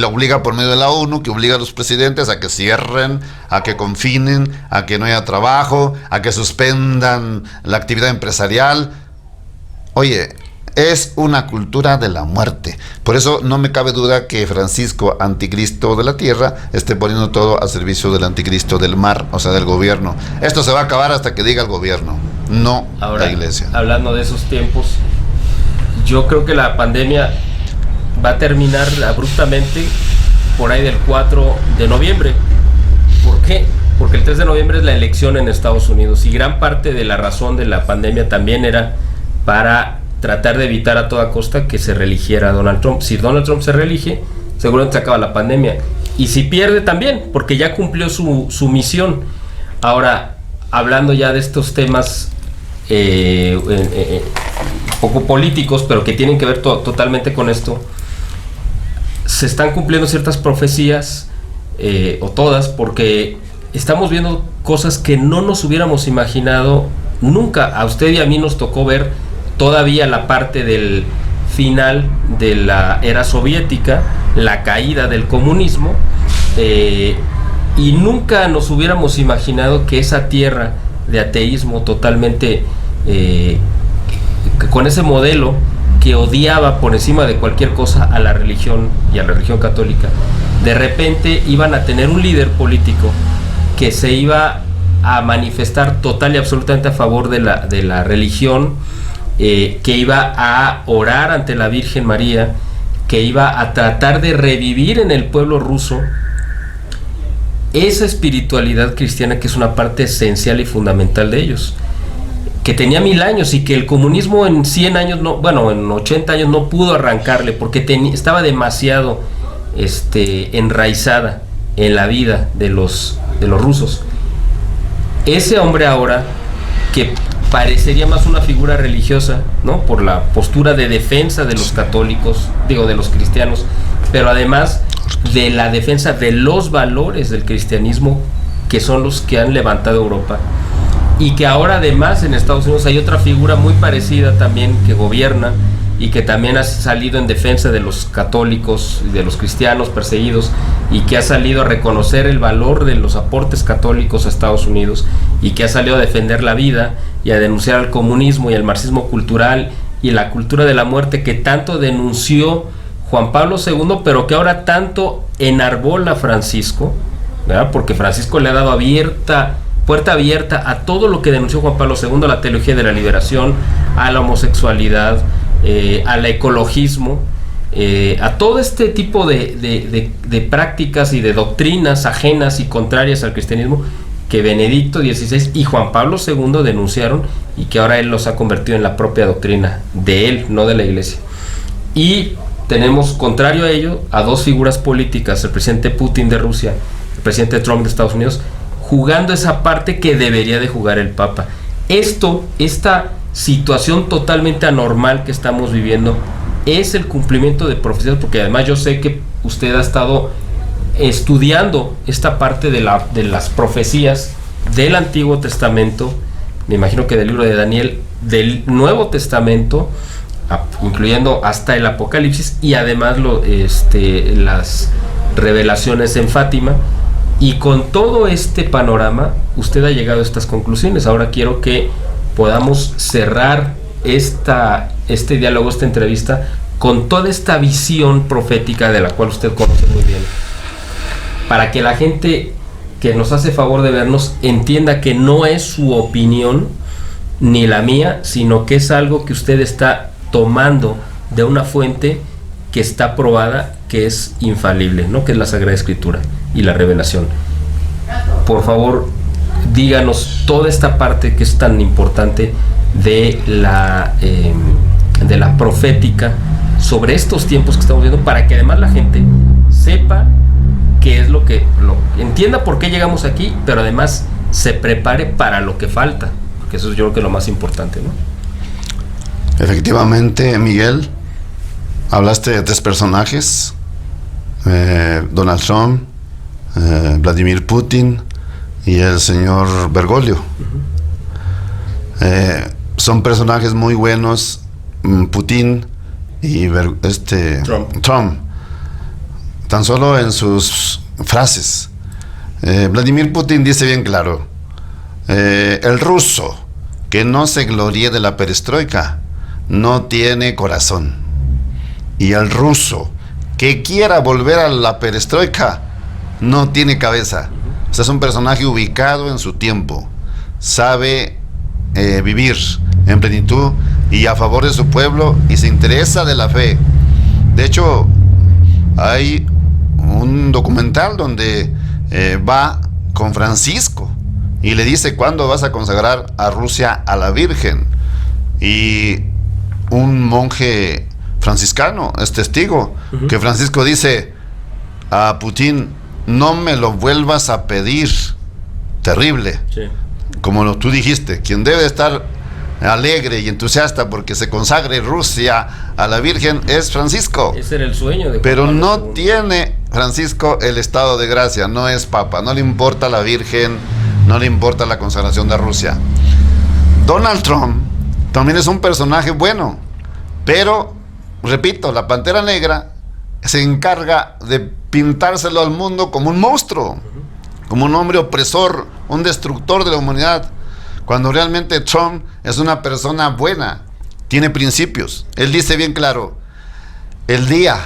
obliga por medio de la ONU, que obliga a los presidentes a que cierren, a que confinen, a que no haya trabajo, a que suspendan la actividad empresarial. Oye, es una cultura de la muerte. Por eso no me cabe duda que Francisco, anticristo de la tierra, esté poniendo todo al servicio del anticristo del mar, o sea, del gobierno. Esto se va a acabar hasta que diga el gobierno, no ahora, la iglesia. Hablando de esos tiempos, yo creo que la pandemia va a terminar abruptamente por ahí del 4 de noviembre. ¿Por qué? Porque el 3 de noviembre es la elección en Estados Unidos, y gran parte de la razón de la pandemia también era para tratar de evitar a toda costa que se reeligiera Donald Trump. Si Donald Trump se reelige, seguramente se acaba la pandemia. Y si pierde también, porque ya cumplió su misión. Ahora, hablando ya de estos temas poco políticos, pero que tienen que ver totalmente con esto, se están cumpliendo ciertas profecías, o todas, porque estamos viendo cosas que no nos hubiéramos imaginado nunca. A usted y a mí nos tocó ver todavía la parte del final de la era soviética, la caída del comunismo, y nunca nos hubiéramos imaginado que esa tierra de ateísmo totalmente, con ese modelo que odiaba por encima de cualquier cosa a la religión y a la religión católica, de repente iban a tener un líder político que se iba a manifestar total y absolutamente a favor de la religión, que iba a orar ante la Virgen María, que iba a tratar de revivir en el pueblo ruso esa espiritualidad cristiana que es una parte esencial y fundamental de ellos, que tenía 1000 años y que el comunismo en 100 años, en 80 años no pudo arrancarle, porque estaba demasiado enraizada en la vida de los rusos. Ese hombre ahora, que parecería más una figura religiosa, ¿no?, por la postura de defensa de los católicos, de los cristianos, pero además de la defensa de los valores del cristianismo, que son los que han levantado Europa, y que ahora además en Estados Unidos hay otra figura muy parecida también que gobierna y que también ha salido en defensa de los católicos y de los cristianos perseguidos, y que ha salido a reconocer el valor de los aportes católicos a Estados Unidos, y que ha salido a defender la vida y a denunciar al comunismo y al marxismo cultural y la cultura de la muerte que tanto denunció Juan Pablo II, pero que ahora tanto enarbola Francisco, ¿verdad? Porque Francisco le ha dado abierta puerta abierta a todo lo que denunció Juan Pablo II, a la teología de la liberación, a la homosexualidad, al ecologismo, a todo este tipo de prácticas y de doctrinas ajenas y contrarias al cristianismo que Benedicto XVI y Juan Pablo II denunciaron, y que ahora él los ha convertido en la propia doctrina de él, no de la Iglesia. Y tenemos, contrario a ello, a dos figuras políticas, el presidente Putin de Rusia, el presidente Trump de Estados Unidos, jugando esa parte que debería de jugar el Papa. Esta situación totalmente anormal que estamos viviendo es el cumplimiento de profecías, porque además yo sé que usted ha estado estudiando esta parte de las profecías del Antiguo Testamento, me imagino que del libro de Daniel, del Nuevo Testamento, incluyendo hasta el Apocalipsis, y además las revelaciones en Fátima. Y con todo este panorama usted ha llegado a estas conclusiones. Ahora quiero que podamos cerrar este diálogo, esta entrevista, con toda esta visión profética de la cual usted conoce muy bien, para que la gente que nos hace favor de vernos entienda que no es su opinión ni la mía, sino que es algo que usted está tomando de una fuente que está probada, que es infalible, ¿no? Que es la Sagrada Escritura y la revelación. Por favor, díganos toda esta parte que es tan importante de la profética sobre estos tiempos que estamos viendo, para que además la gente sepa qué es lo que entienda por qué llegamos aquí, pero además se prepare para lo que falta, porque eso yo creo que es lo más importante, ¿no? Efectivamente, Miguel, hablaste de tres personajes, Donald Trump, Vladimir Putin y el señor Bergoglio. Son personajes muy buenos, Putin y Trump, tan solo en sus frases. Vladimir Putin dice bien claro, el ruso que no se gloríe de la perestroika no tiene corazón, y el ruso que quiera volver a la perestroika no tiene cabeza. O sea, es un personaje ubicado en su tiempo, sabe vivir en plenitud y a favor de su pueblo, y se interesa de la fe. De hecho, hay un documental donde va con Francisco y le dice: ¿cuándo vas a consagrar a Rusia a la Virgen? Y un monje franciscano es testigo, que Francisco dice a Putin: no me lo vuelvas a pedir. Terrible. Sí. Como tú dijiste, quien debe estar alegre y entusiasta porque se consagre Rusia a la Virgen es Francisco. Ese era el sueño de Juan Pero Pablo no II. tiene Francisco el estado de gracia, no es papa, no le importa la Virgen, no le importa la consagración de Rusia. Donald Trump también es un personaje bueno, pero, repito, la Pantera Negra se encarga de pintárselo al mundo como un monstruo, como un hombre opresor, un destructor de la humanidad, cuando realmente Trump es una persona buena, tiene principios. Él dice bien claro: el día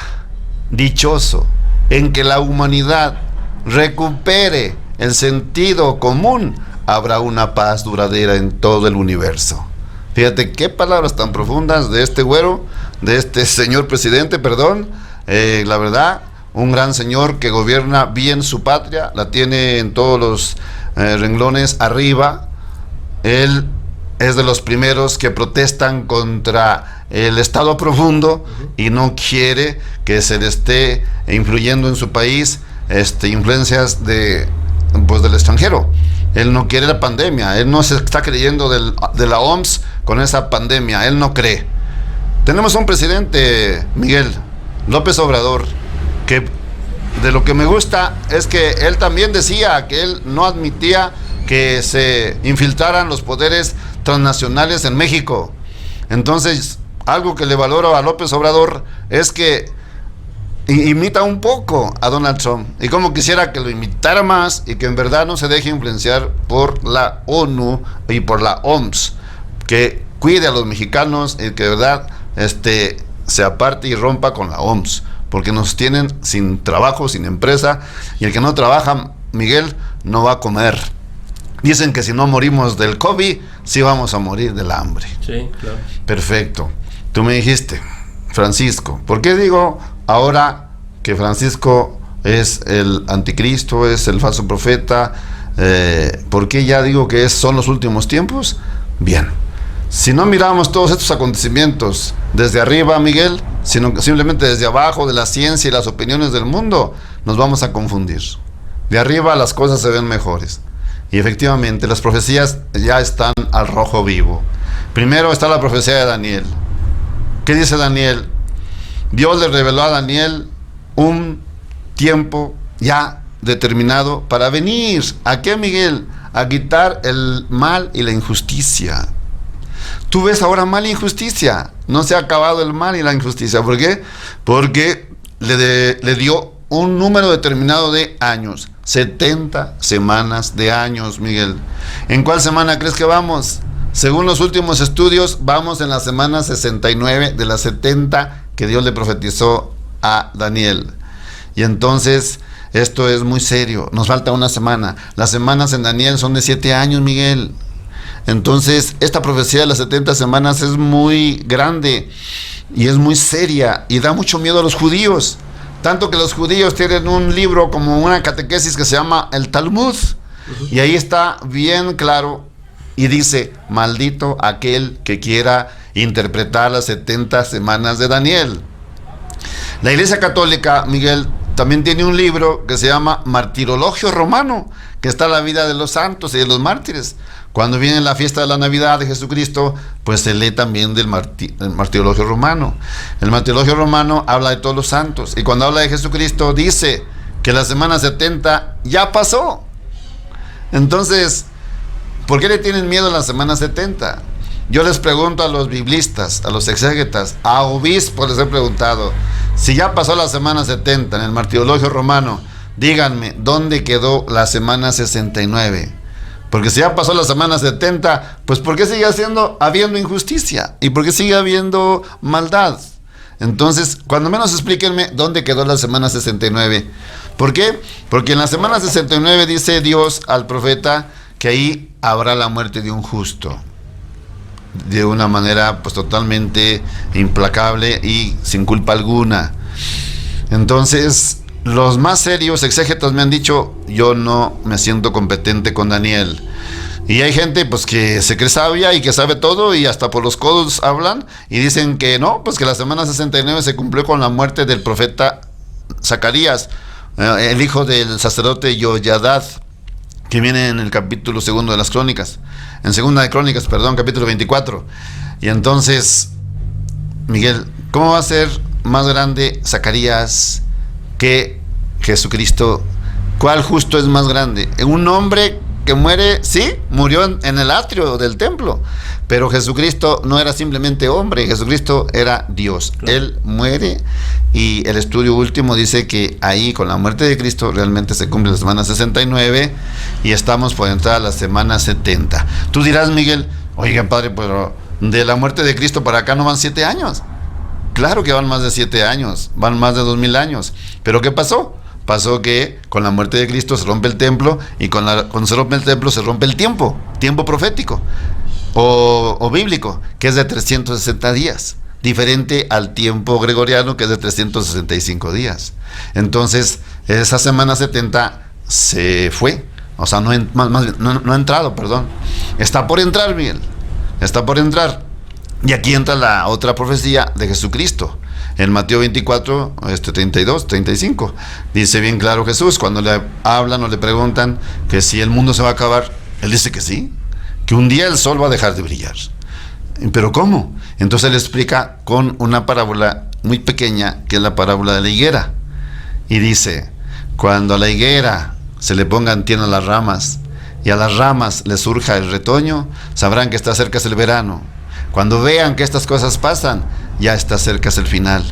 dichoso en que la humanidad recupere el sentido común, habrá una paz duradera en todo el universo. Fíjate qué palabras tan profundas de este güero, de este señor presidente, perdón. La verdad, un gran señor que gobierna bien su patria, la tiene en todos los renglones arriba. Él es de los primeros que protestan contra el Estado profundo y no quiere que se le esté influyendo en su país influencias del extranjero. Él no quiere la pandemia, él no se está creyendo de la OMS con esa pandemia, él no cree. Tenemos un presidente, Miguel López Obrador, que de lo que me gusta es que él también decía que él no admitía que se infiltraran los poderes transnacionales en México. Entonces, algo que le valoro a López Obrador es que imita un poco a Donald Trump, y como quisiera que lo imitara más y que en verdad no se deje influenciar por la ONU y por la OMS, que cuide a los mexicanos y que de verdad se aparte y rompa con la OMS, porque nos tienen sin trabajo, sin empresa, y el que no trabaja, Miguel, no va a comer. Dicen que si no morimos del COVID, sí vamos a morir del hambre. Sí, claro. Perfecto. Tú me dijiste, Francisco, ¿por qué digo ahora que Francisco es el anticristo, es el falso profeta? ¿Por qué ya digo que son los últimos tiempos? Bien, si no miramos todos estos acontecimientos desde arriba, Miguel, sino simplemente desde abajo de la ciencia y las opiniones del mundo, nos vamos a confundir. De arriba las cosas se ven mejores. Y efectivamente, las profecías ya están al rojo vivo. Primero está la profecía de Daniel. ¿Qué dice Daniel? Dios le reveló a Daniel un tiempo ya determinado para venir. ¿A qué, Miguel? A quitar el mal y la injusticia. Tú ves ahora mal e injusticia. No se ha acabado el mal y la injusticia. ¿Por qué? Porque le dio un número determinado de años. 70 semanas de años, Miguel. ¿En cuál semana crees que vamos? Según los últimos estudios, vamos en la semana 69 de las 70 que Dios le profetizó a Daniel. Y entonces, esto es muy serio. Nos falta una semana. Las semanas en Daniel son de 7 años, Miguel. Entonces, esta profecía de las 70 semanas es muy grande y es muy seria y da mucho miedo a los judíos. Tanto que los judíos tienen un libro como una catequesis que se llama el Talmud. Y ahí está bien claro y dice, maldito aquel que quiera interpretar las 70 semanas de Daniel. La Iglesia Católica, Miguel, también tiene un libro que se llama Martirologio Romano, que está la vida de los santos y de los mártires. Cuando viene la fiesta de la Navidad de Jesucristo, pues se lee también del Martirologio Romano. El Martirologio Romano habla de todos los santos. Y cuando habla de Jesucristo, dice que la semana 70 ya pasó. Entonces, ¿por qué le tienen miedo a la semana 70? Yo les pregunto a los biblistas, a los exégetas, a obispos les he preguntado, si ya pasó la semana 70 en el Martirologio Romano, díganme, ¿dónde quedó la semana 69? Porque si ya pasó la semana 70, pues ¿por qué sigue habiendo injusticia? ¿Y por qué sigue habiendo maldad? Entonces, cuando menos explíquenme dónde quedó la semana 69. ¿Por qué? Porque en la semana 69 dice Dios al profeta que ahí habrá la muerte de un justo. De una manera pues totalmente implacable y sin culpa alguna. Entonces, los más serios exégetas me han dicho, yo no me siento competente con Daniel. Y hay gente pues que se cree sabia y que sabe todo y hasta por los codos hablan y dicen que no, pues que la semana 69 se cumplió con la muerte del profeta Zacarías, el hijo del sacerdote Yoyadad, que viene en el capítulo 2 de las Crónicas, en segunda de Crónicas, perdón, capítulo 24. Y entonces, Miguel, ¿cómo va a ser más grande Zacarías que Jesucristo? ¿Cuál justo es más grande? Un hombre que muere, sí, murió en el atrio del templo, pero Jesucristo no era simplemente hombre, Jesucristo era Dios. Claro. Él muere y el estudio último dice que ahí con la muerte de Cristo realmente se cumple la semana 69 y estamos por entrar a la semana 70. Tú dirás, Miguel, oiga padre, pero de la muerte de Cristo para acá no van 7 años. Claro que van más de 7 años, van más de 2000 años, pero ¿qué pasó? Pasó que con la muerte de Cristo se rompe el templo y cuando se rompe el templo se rompe el tiempo profético o bíblico, que es de 360 días, diferente al tiempo gregoriano que es de 365 días. Entonces, esa semana 70 se fue, o sea, no ha entrado, perdón. Está por entrar, Miguel, está por entrar. Y aquí entra la otra profecía de Jesucristo. En Mateo 24, 32, 35, dice bien claro Jesús, cuando le hablan o le preguntan que si el mundo se va a acabar, él dice que sí, que un día el sol va a dejar de brillar. ¿Pero cómo? Entonces él explica con una parábola muy pequeña, que es la parábola de la higuera. Y dice, cuando a la higuera se le pongan tiernas las ramas, y a las ramas le surja el retoño, sabrán que está cerca el verano. Cuando vean que estas cosas pasan, ya está cerca el final.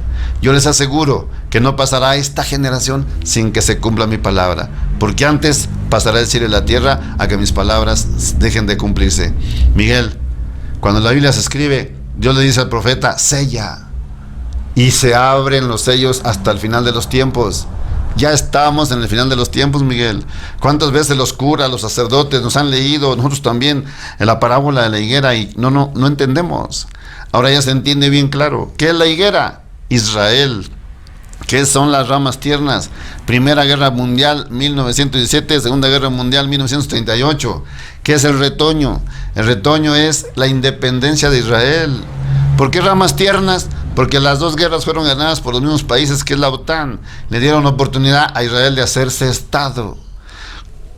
Yo les aseguro que no pasará esta generación sin que se cumpla mi palabra, porque antes pasará el cielo y la tierra a que mis palabras dejen de cumplirse. Miguel, cuando la Biblia se escribe, Dios le dice al profeta, sella, y se abren los sellos hasta el final de los tiempos. Ya estamos en el final de los tiempos, Miguel. ¿Cuántas veces los curas, los sacerdotes nos han leído, nosotros también, en la parábola de la higuera, y no entendemos? Ahora ya se entiende bien claro. ¿Qué es la higuera? Israel. ¿Qué son las ramas tiernas? Primera Guerra Mundial 1917, Segunda Guerra Mundial 1938. ¿Qué es el retoño? El retoño es la independencia de Israel. ¿Por qué ramas tiernas? Porque las dos guerras fueron ganadas por los mismos países que es la OTAN. Le dieron oportunidad a Israel de hacerse Estado.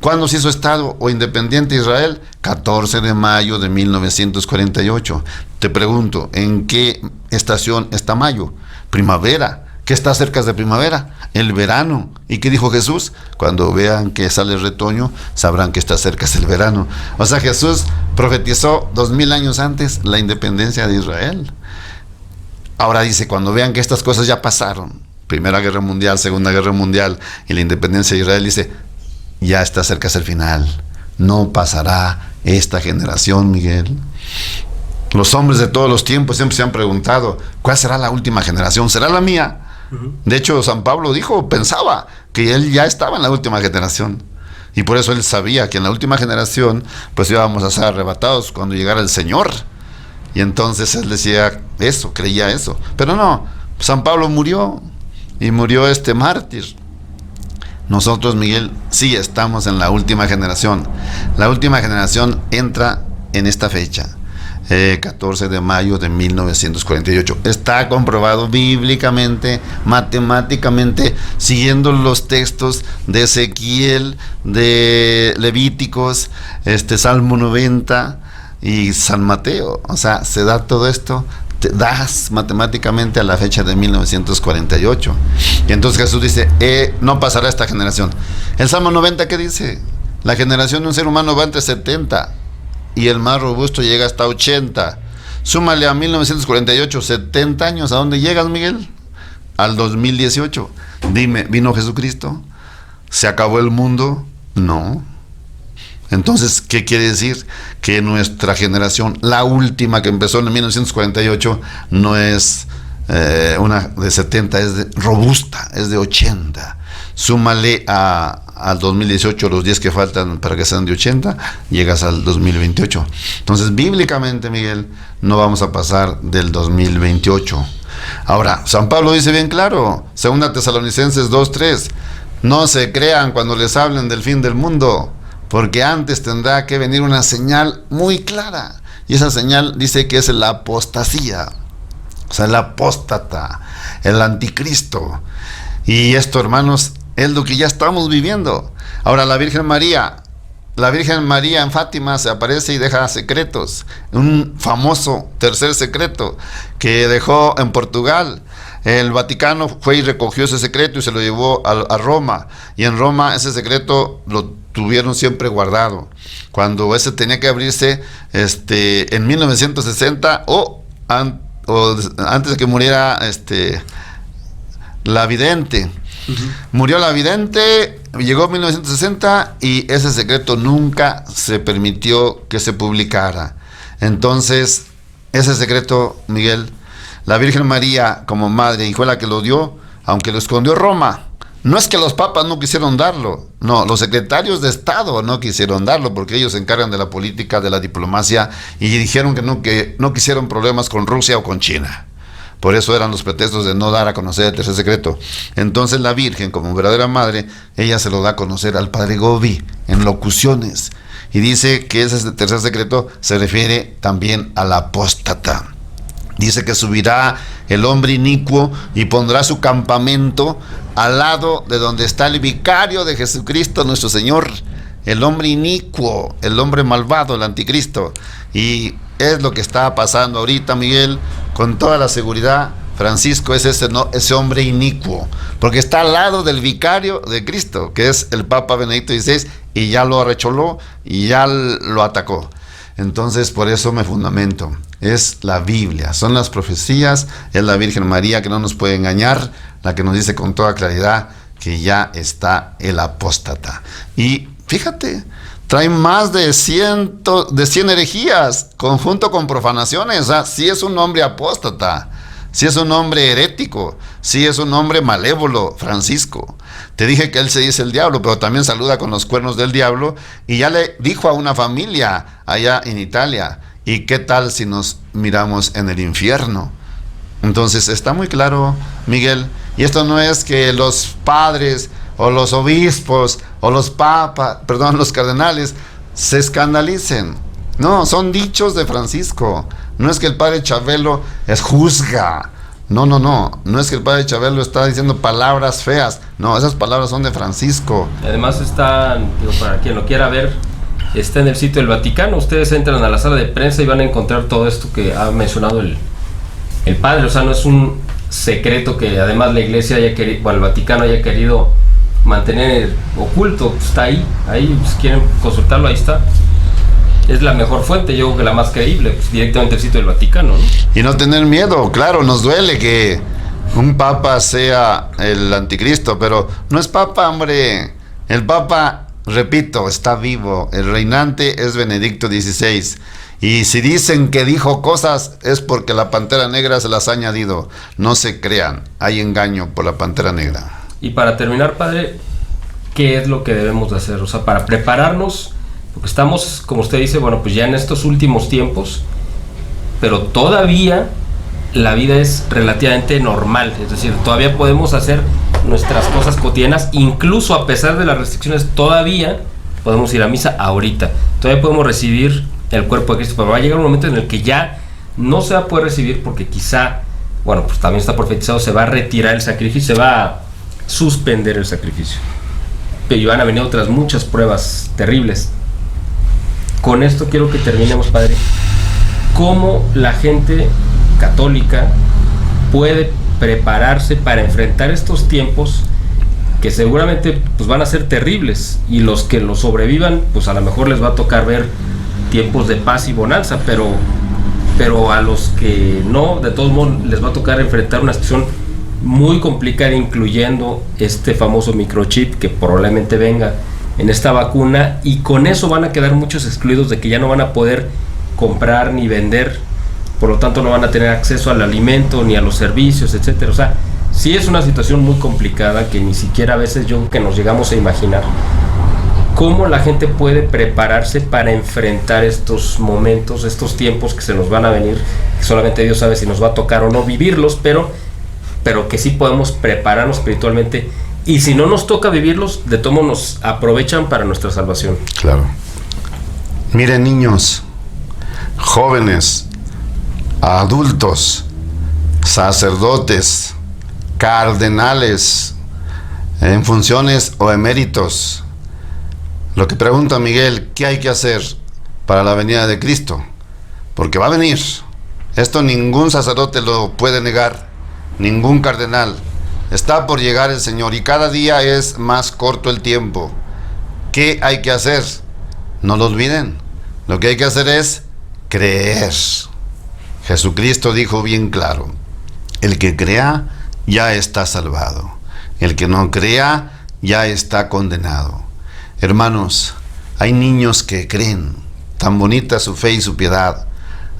¿Cuándo se hizo Estado o independiente Israel? 14 de mayo de 1948. Te pregunto, ¿en qué estación está mayo? Primavera. ¿Qué está cerca de primavera? El verano. ¿Y qué dijo Jesús? Cuando vean que sale el retoño, sabrán que está cerca el verano. O sea, Jesús profetizó 2000 años antes la independencia de Israel. Ahora dice, cuando vean que estas cosas ya pasaron, Primera Guerra Mundial, Segunda Guerra Mundial y la independencia de Israel, dice, ya está cerca el final. No pasará esta generación, Miguel. Los hombres de todos los tiempos siempre se han preguntado, ¿cuál será la última generación? ¿Será la mía? De hecho, San Pablo pensaba que él ya estaba en la última generación. Y por eso él sabía que en la última generación, pues íbamos a ser arrebatados cuando llegara el Señor. Y entonces él decía eso, creía eso. Pero no, San Pablo murió, y murió este mártir. Nosotros, Miguel, sí estamos en la última generación. La última generación entra en esta fecha. 14 de mayo de 1948. Está comprobado bíblicamente, matemáticamente, siguiendo los textos de Ezequiel, de Levíticos, Salmo 90 y San Mateo. O sea, se da todo esto, te das matemáticamente a la fecha de 1948. Y entonces Jesús dice, no pasará esta generación. El Salmo 90, ¿qué dice? La generación de un ser humano va entre 70 y el más robusto llega hasta 80. Súmale a 1948, 70 años. ¿A dónde llegas, Miguel? Al 2018. Dime, ¿vino Jesucristo? ¿Se acabó el mundo? No. Entonces, ¿qué quiere decir? Que nuestra generación, la última que empezó en 1948, no es una de 70, es robusta, es de 80. Súmale al 2018 los 10 que faltan para que sean de 80, llegas al 2028. Entonces, bíblicamente, Miguel, no vamos a pasar del 2028. Ahora, San Pablo dice bien claro, 2 Tesalonicenses 2:3, no se crean cuando les hablen del fin del mundo, porque antes tendrá que venir una señal muy clara. Y esa señal dice que es la apostasía, o sea, el apóstata, el anticristo. Y esto, hermanos, es lo que ya estamos viviendo. Ahora, la Virgen María en Fátima se aparece y deja secretos. Un famoso tercer secreto que dejó en Portugal. El Vaticano fue y recogió ese secreto y se lo llevó a Roma. Y en Roma ese secreto lo tuvieron siempre guardado. Cuando ese tenía que abrirse en 1960 o antes de que muriera la vidente. Murió la vidente, llegó 1960 y ese secreto nunca se permitió que se publicara. Entonces, ese secreto, Miguel, la Virgen María como madre y fue la que lo dio, aunque lo escondió Roma. No es que los papas no quisieron darlo, no, los secretarios de Estado no quisieron darlo porque ellos se encargan de la política, de la diplomacia y dijeron que no quisieron problemas con Rusia o con China. Por eso eran los pretextos de no dar a conocer el tercer secreto. Entonces la Virgen, como verdadera madre, ella se lo da a conocer al padre Gobi en locuciones. Y dice que ese tercer secreto se refiere también al apóstata. Dice que subirá el hombre inicuo y pondrá su campamento al lado de donde está el vicario de Jesucristo nuestro Señor. El hombre inicuo, el hombre malvado, el anticristo. Y es lo que está pasando ahorita, Miguel, con toda la seguridad. Francisco es ese hombre inicuo, porque está al lado del vicario de Cristo, que es el Papa Benedicto XVI, y ya lo arrecholó y ya lo atacó. Entonces, por eso me fundamento. Es la Biblia, son las profecías, es la Virgen María que no nos puede engañar, la que nos dice con toda claridad que ya está el apóstata. Y fíjate, trae más de 100 herejías, conjunto con profanaciones. O sea, sí es un hombre apóstata. Si es un hombre herético, si es un hombre malévolo, Francisco. Te dije que él se dice el diablo, pero también saluda con los cuernos del diablo, y ya le dijo a una familia allá en Italia, ¿y qué tal si nos miramos en el infierno? Entonces está muy claro, Miguel, y esto no es que los padres o los obispos o los los cardenales se escandalicen. No, son dichos de Francisco. No es que el padre Chabelo juzga. No es que el padre Chabelo está diciendo palabras feas. No, esas palabras son de Francisco. Además para quien lo quiera ver, está en el sitio del Vaticano. Ustedes entran a la sala de prensa y van a encontrar todo esto que ha mencionado el padre. O sea, no es un secreto que además la iglesia el Vaticano haya querido mantener oculto. Pues está ahí, pues quieren consultarlo, ahí está. Es la mejor fuente, yo creo que la más creíble, pues directamente el sitio del Vaticano, ¿no? Y no tener miedo, claro, nos duele que un papa sea el anticristo, pero no es papa, hombre. El papa, repito, está vivo. El reinante es Benedicto XVI. Y si dicen que dijo cosas, es porque la Pantera Negra se las ha añadido. No se crean, hay engaño por la Pantera Negra. Y para terminar, padre, ¿qué es lo que debemos de hacer? O sea, para prepararnos, porque estamos, como usted dice, bueno, pues ya en estos últimos tiempos, pero todavía la vida es relativamente normal, es decir, todavía podemos hacer nuestras cosas cotidianas, incluso a pesar de las restricciones, todavía podemos ir a misa ahorita, todavía podemos recibir el cuerpo de Cristo, pero va a llegar un momento en el que ya no se va a poder recibir porque quizá, bueno, pues también está profetizado, se va a retirar el sacrificio, se va a suspender el sacrificio, pero van a venir otras muchas pruebas terribles. Con esto quiero que terminemos, padre. ¿Cómo la gente católica puede prepararse para enfrentar estos tiempos que seguramente pues van a ser terribles, y los que lo sobrevivan pues a lo mejor les va a tocar ver tiempos de paz y bonanza, pero a los que no, de todos modos les va a tocar enfrentar una situación muy complicada, incluyendo este famoso microchip que probablemente venga en esta vacuna, y con eso van a quedar muchos excluidos de que ya no van a poder comprar ni vender, por lo tanto no van a tener acceso al alimento ni a los servicios, etcétera. O sea, sí es una situación muy complicada que ni siquiera a veces yo creo que nos llegamos a imaginar. ¿Cómo la gente puede prepararse para enfrentar estos momentos, estos tiempos que se nos van a venir? Solamente Dios sabe si nos va a tocar o no vivirlos, pero que sí podemos prepararnos espiritualmente. Y si no nos toca vivirlos, de todos nos aprovechan para nuestra salvación. Claro. Miren, niños, jóvenes, adultos, sacerdotes, cardenales, en funciones o eméritos. Lo que pregunta Miguel, ¿qué hay que hacer para la venida de Cristo? Porque va a venir. Esto ningún sacerdote lo puede negar, ningún cardenal. Está por llegar el Señor y cada día es más corto el tiempo. ¿Qué hay que hacer? No lo olviden. Lo que hay que hacer es creer. Jesucristo dijo bien claro, el que crea ya está salvado. El que no crea ya está condenado. Hermanos, hay niños que creen, tan bonita su fe y su piedad.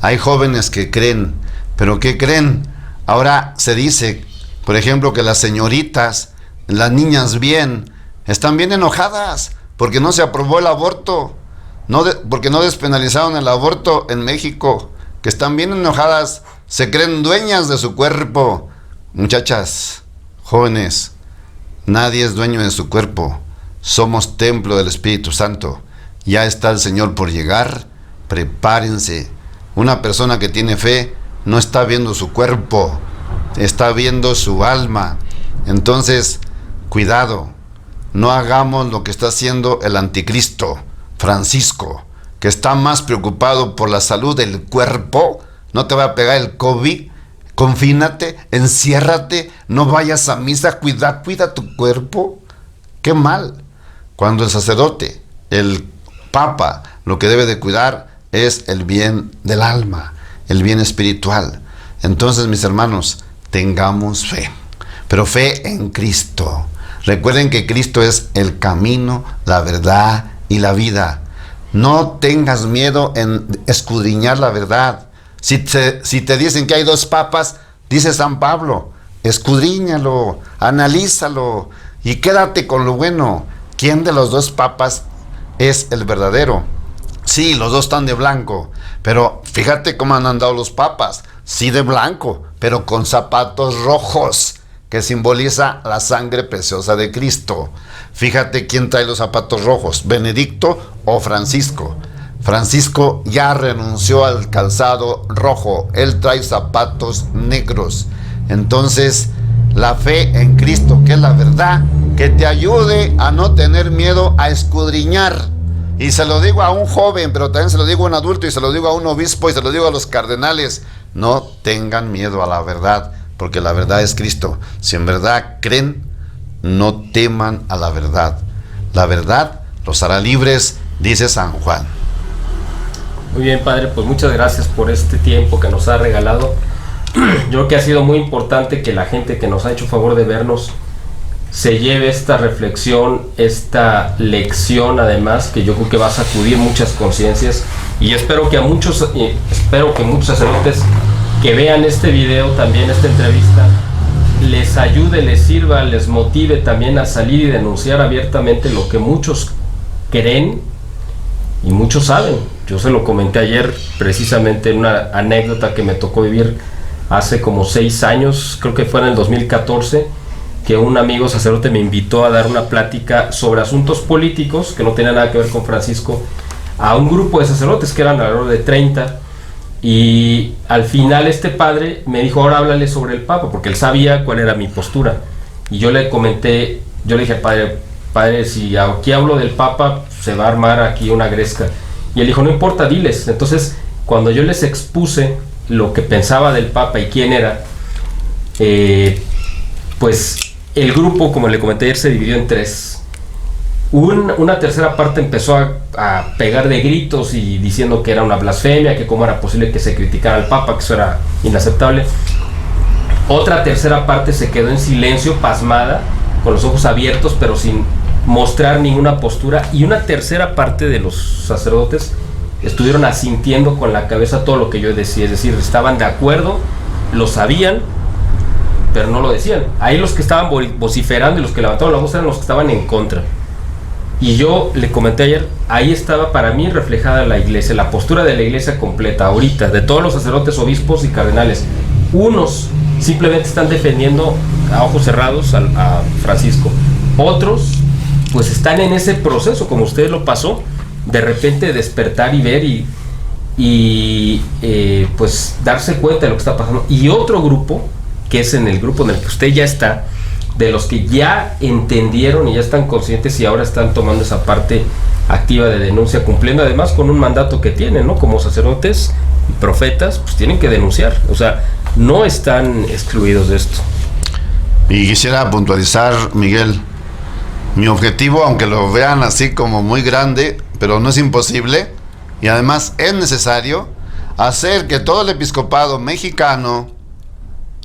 Hay jóvenes que creen, pero ¿qué creen? Ahora se dice, por ejemplo, que las señoritas, las niñas bien, están bien enojadas porque no se aprobó el aborto, porque no despenalizaron el aborto en México, que están bien enojadas, se creen dueñas de su cuerpo. Muchachas, jóvenes, nadie es dueño de su cuerpo, somos templo del Espíritu Santo, ya está el Señor por llegar, prepárense. Una persona que tiene fe no está viendo su cuerpo, está viendo su alma. Entonces, cuidado, no hagamos lo que está haciendo el anticristo, Francisco, que está más preocupado por la salud del cuerpo. No te va a pegar el COVID, confínate, enciérrate, no vayas a misa, cuida tu cuerpo. Qué mal, cuando el sacerdote, el papa, lo que debe de cuidar es el bien del alma, el bien espiritual. Entonces, mis hermanos, tengamos fe, pero fe en Cristo. Recuerden que Cristo es el camino, la verdad y la vida. No tengas miedo en escudriñar la verdad. Si te dicen que hay dos papas, Dice San Pablo, escudriñalo, analízalo y quédate con lo bueno. ¿Quién de los dos papas es el verdadero? Sí, los dos están de blanco, pero fíjate cómo han andado los papas. Sí, de blanco, pero con zapatos rojos, que simboliza la sangre preciosa de Cristo. Fíjate quién trae los zapatos rojos, Benedicto o Francisco. Francisco ya renunció al calzado rojo, él trae zapatos negros. Entonces, la fe en Cristo, que es la verdad, que te ayude a no tener miedo a escudriñar. Y se lo digo a un joven, pero también se lo digo a un adulto, y se lo digo a un obispo, y se lo digo a los cardenales. No tengan miedo a la verdad, porque la verdad es Cristo. Si en verdad creen, no teman a la verdad. La verdad los hará libres, dice San Juan. Muy bien, Padre, pues muchas gracias por este tiempo que nos ha regalado. Yo creo que ha sido muy importante que la gente que nos ha hecho favor de vernos se lleve esta reflexión, esta lección, además, que yo creo que va a sacudir muchas conciencias, y espero que muchos sacerdotes que vean este video, también esta entrevista, les ayude, les sirva, les motive también a salir y denunciar abiertamente lo que muchos creen y muchos saben. Yo se lo comenté ayer precisamente en una anécdota que me tocó vivir hace como 6 años, creo que fue en el 2014, que un amigo sacerdote me invitó a dar una plática sobre asuntos políticos que no tenía nada que ver con Francisco, a un grupo de sacerdotes que eran alrededor de 30, y al final este padre me dijo, ahora háblale sobre el Papa, porque él sabía cuál era mi postura. Y yo le comenté, yo le dije, padre, si aquí hablo del Papa, se va a armar aquí una gresca. Y él dijo, no importa, diles. Entonces, cuando yo les expuse lo que pensaba del Papa y quién era, pues el grupo, como le comenté ayer, se dividió en 3. Una tercera parte empezó a pegar de gritos y diciendo que era una blasfemia, que cómo era posible que se criticara al Papa, que eso era inaceptable. Otra tercera parte se quedó en silencio, pasmada, con los ojos abiertos, pero sin mostrar ninguna postura. Y una tercera parte de los sacerdotes estuvieron asintiendo con la cabeza todo lo que yo decía, es decir, estaban de acuerdo, lo sabían, pero no lo decían. Ahí los que estaban vociferando y los que levantaban la voz eran los que estaban en contra. Y yo le comenté ayer, ahí estaba para mí reflejada la iglesia, la postura de la iglesia completa, ahorita, de todos los sacerdotes, obispos y cardenales. Unos simplemente están defendiendo a ojos cerrados a Francisco. Otros, pues están en ese proceso, como usted lo pasó, de repente despertar y ver y pues darse cuenta de lo que está pasando. Y otro grupo, que es en el grupo en el que usted ya está, de los que ya entendieron y ya están conscientes y ahora están tomando esa parte activa de denuncia, cumpliendo además con un mandato que tienen, ¿no? Como sacerdotes y profetas, pues tienen que denunciar, o sea, no están excluidos de esto. Y quisiera puntualizar, Miguel, mi objetivo, aunque lo vean así como muy grande, pero no es imposible, y además es necesario hacer que todo el episcopado mexicano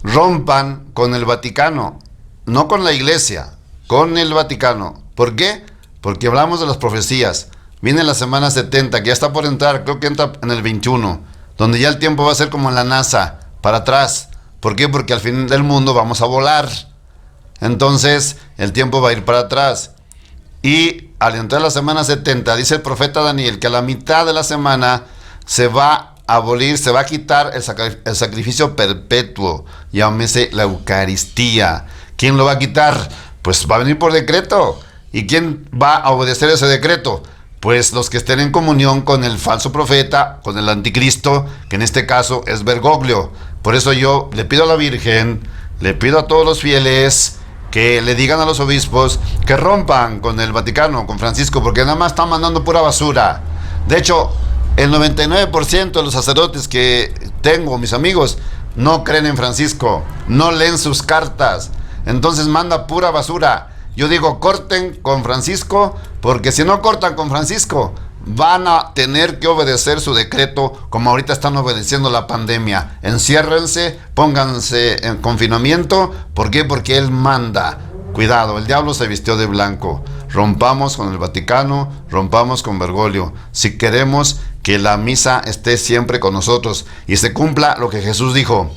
rompan con el Vaticano. No con la iglesia, con el Vaticano. ¿Por qué? Porque hablamos de las profecías. Viene la semana 70, que ya está por entrar, creo que entra en el 21, donde ya el tiempo va a ser como en la NASA, para atrás. ¿Por qué? Porque al fin del mundo vamos a volar. Entonces, el tiempo va a ir para atrás. Y al entrar la semana 70, dice el profeta Daniel, que a la mitad de la semana se va a abolir, se va a quitar el sacrificio perpetuo, llámese la Eucaristía. ¿Quién lo va a quitar? Pues va a venir por decreto. ¿Y quién va a obedecer ese decreto? Pues los que estén en comunión con el falso profeta, con el anticristo, que en este caso es Bergoglio. Por eso yo le pido a la Virgen, le pido a todos los fieles que le digan a los obispos que rompan con el Vaticano, con Francisco, porque nada más están mandando pura basura. De hecho, el 99% de los sacerdotes que tengo, mis amigos, no creen en Francisco, no leen sus cartas. Entonces manda pura basura. Yo digo, corten con Francisco, porque si no cortan con Francisco, van a tener que obedecer su decreto, como ahorita están obedeciendo la pandemia. Enciérrense, pónganse en confinamiento. ¿Por qué? Porque él manda. Cuidado, el diablo se vistió de blanco. Rompamos con el Vaticano, rompamos con Bergoglio, si queremos que la misa esté siempre con nosotros y se cumpla lo que Jesús dijo: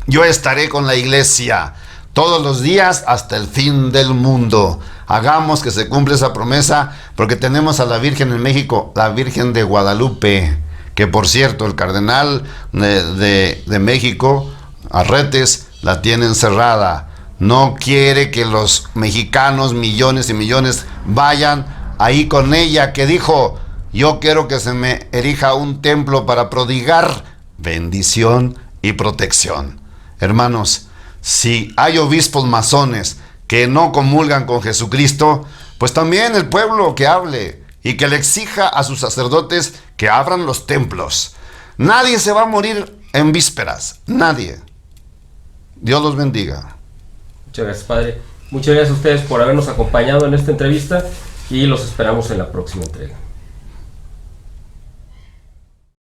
yo estaré con la iglesia todos los días hasta el fin del mundo. Hagamos que se cumpla esa promesa, porque tenemos a la Virgen en México, la Virgen de Guadalupe, que por cierto, el cardenal de México, Arretes, la tiene encerrada. No quiere que los mexicanos, millones y millones, vayan ahí con ella, que dijo: yo quiero que se me erija un templo para prodigar bendición y protección. Hermanos, si hay obispos masones que no comulgan con Jesucristo, pues también el pueblo que hable y que le exija a sus sacerdotes que abran los templos. Nadie se va a morir en vísperas, nadie. Dios los bendiga. Muchas gracias, padre. Muchas gracias a ustedes por habernos acompañado en esta entrevista y los esperamos en la próxima entrega.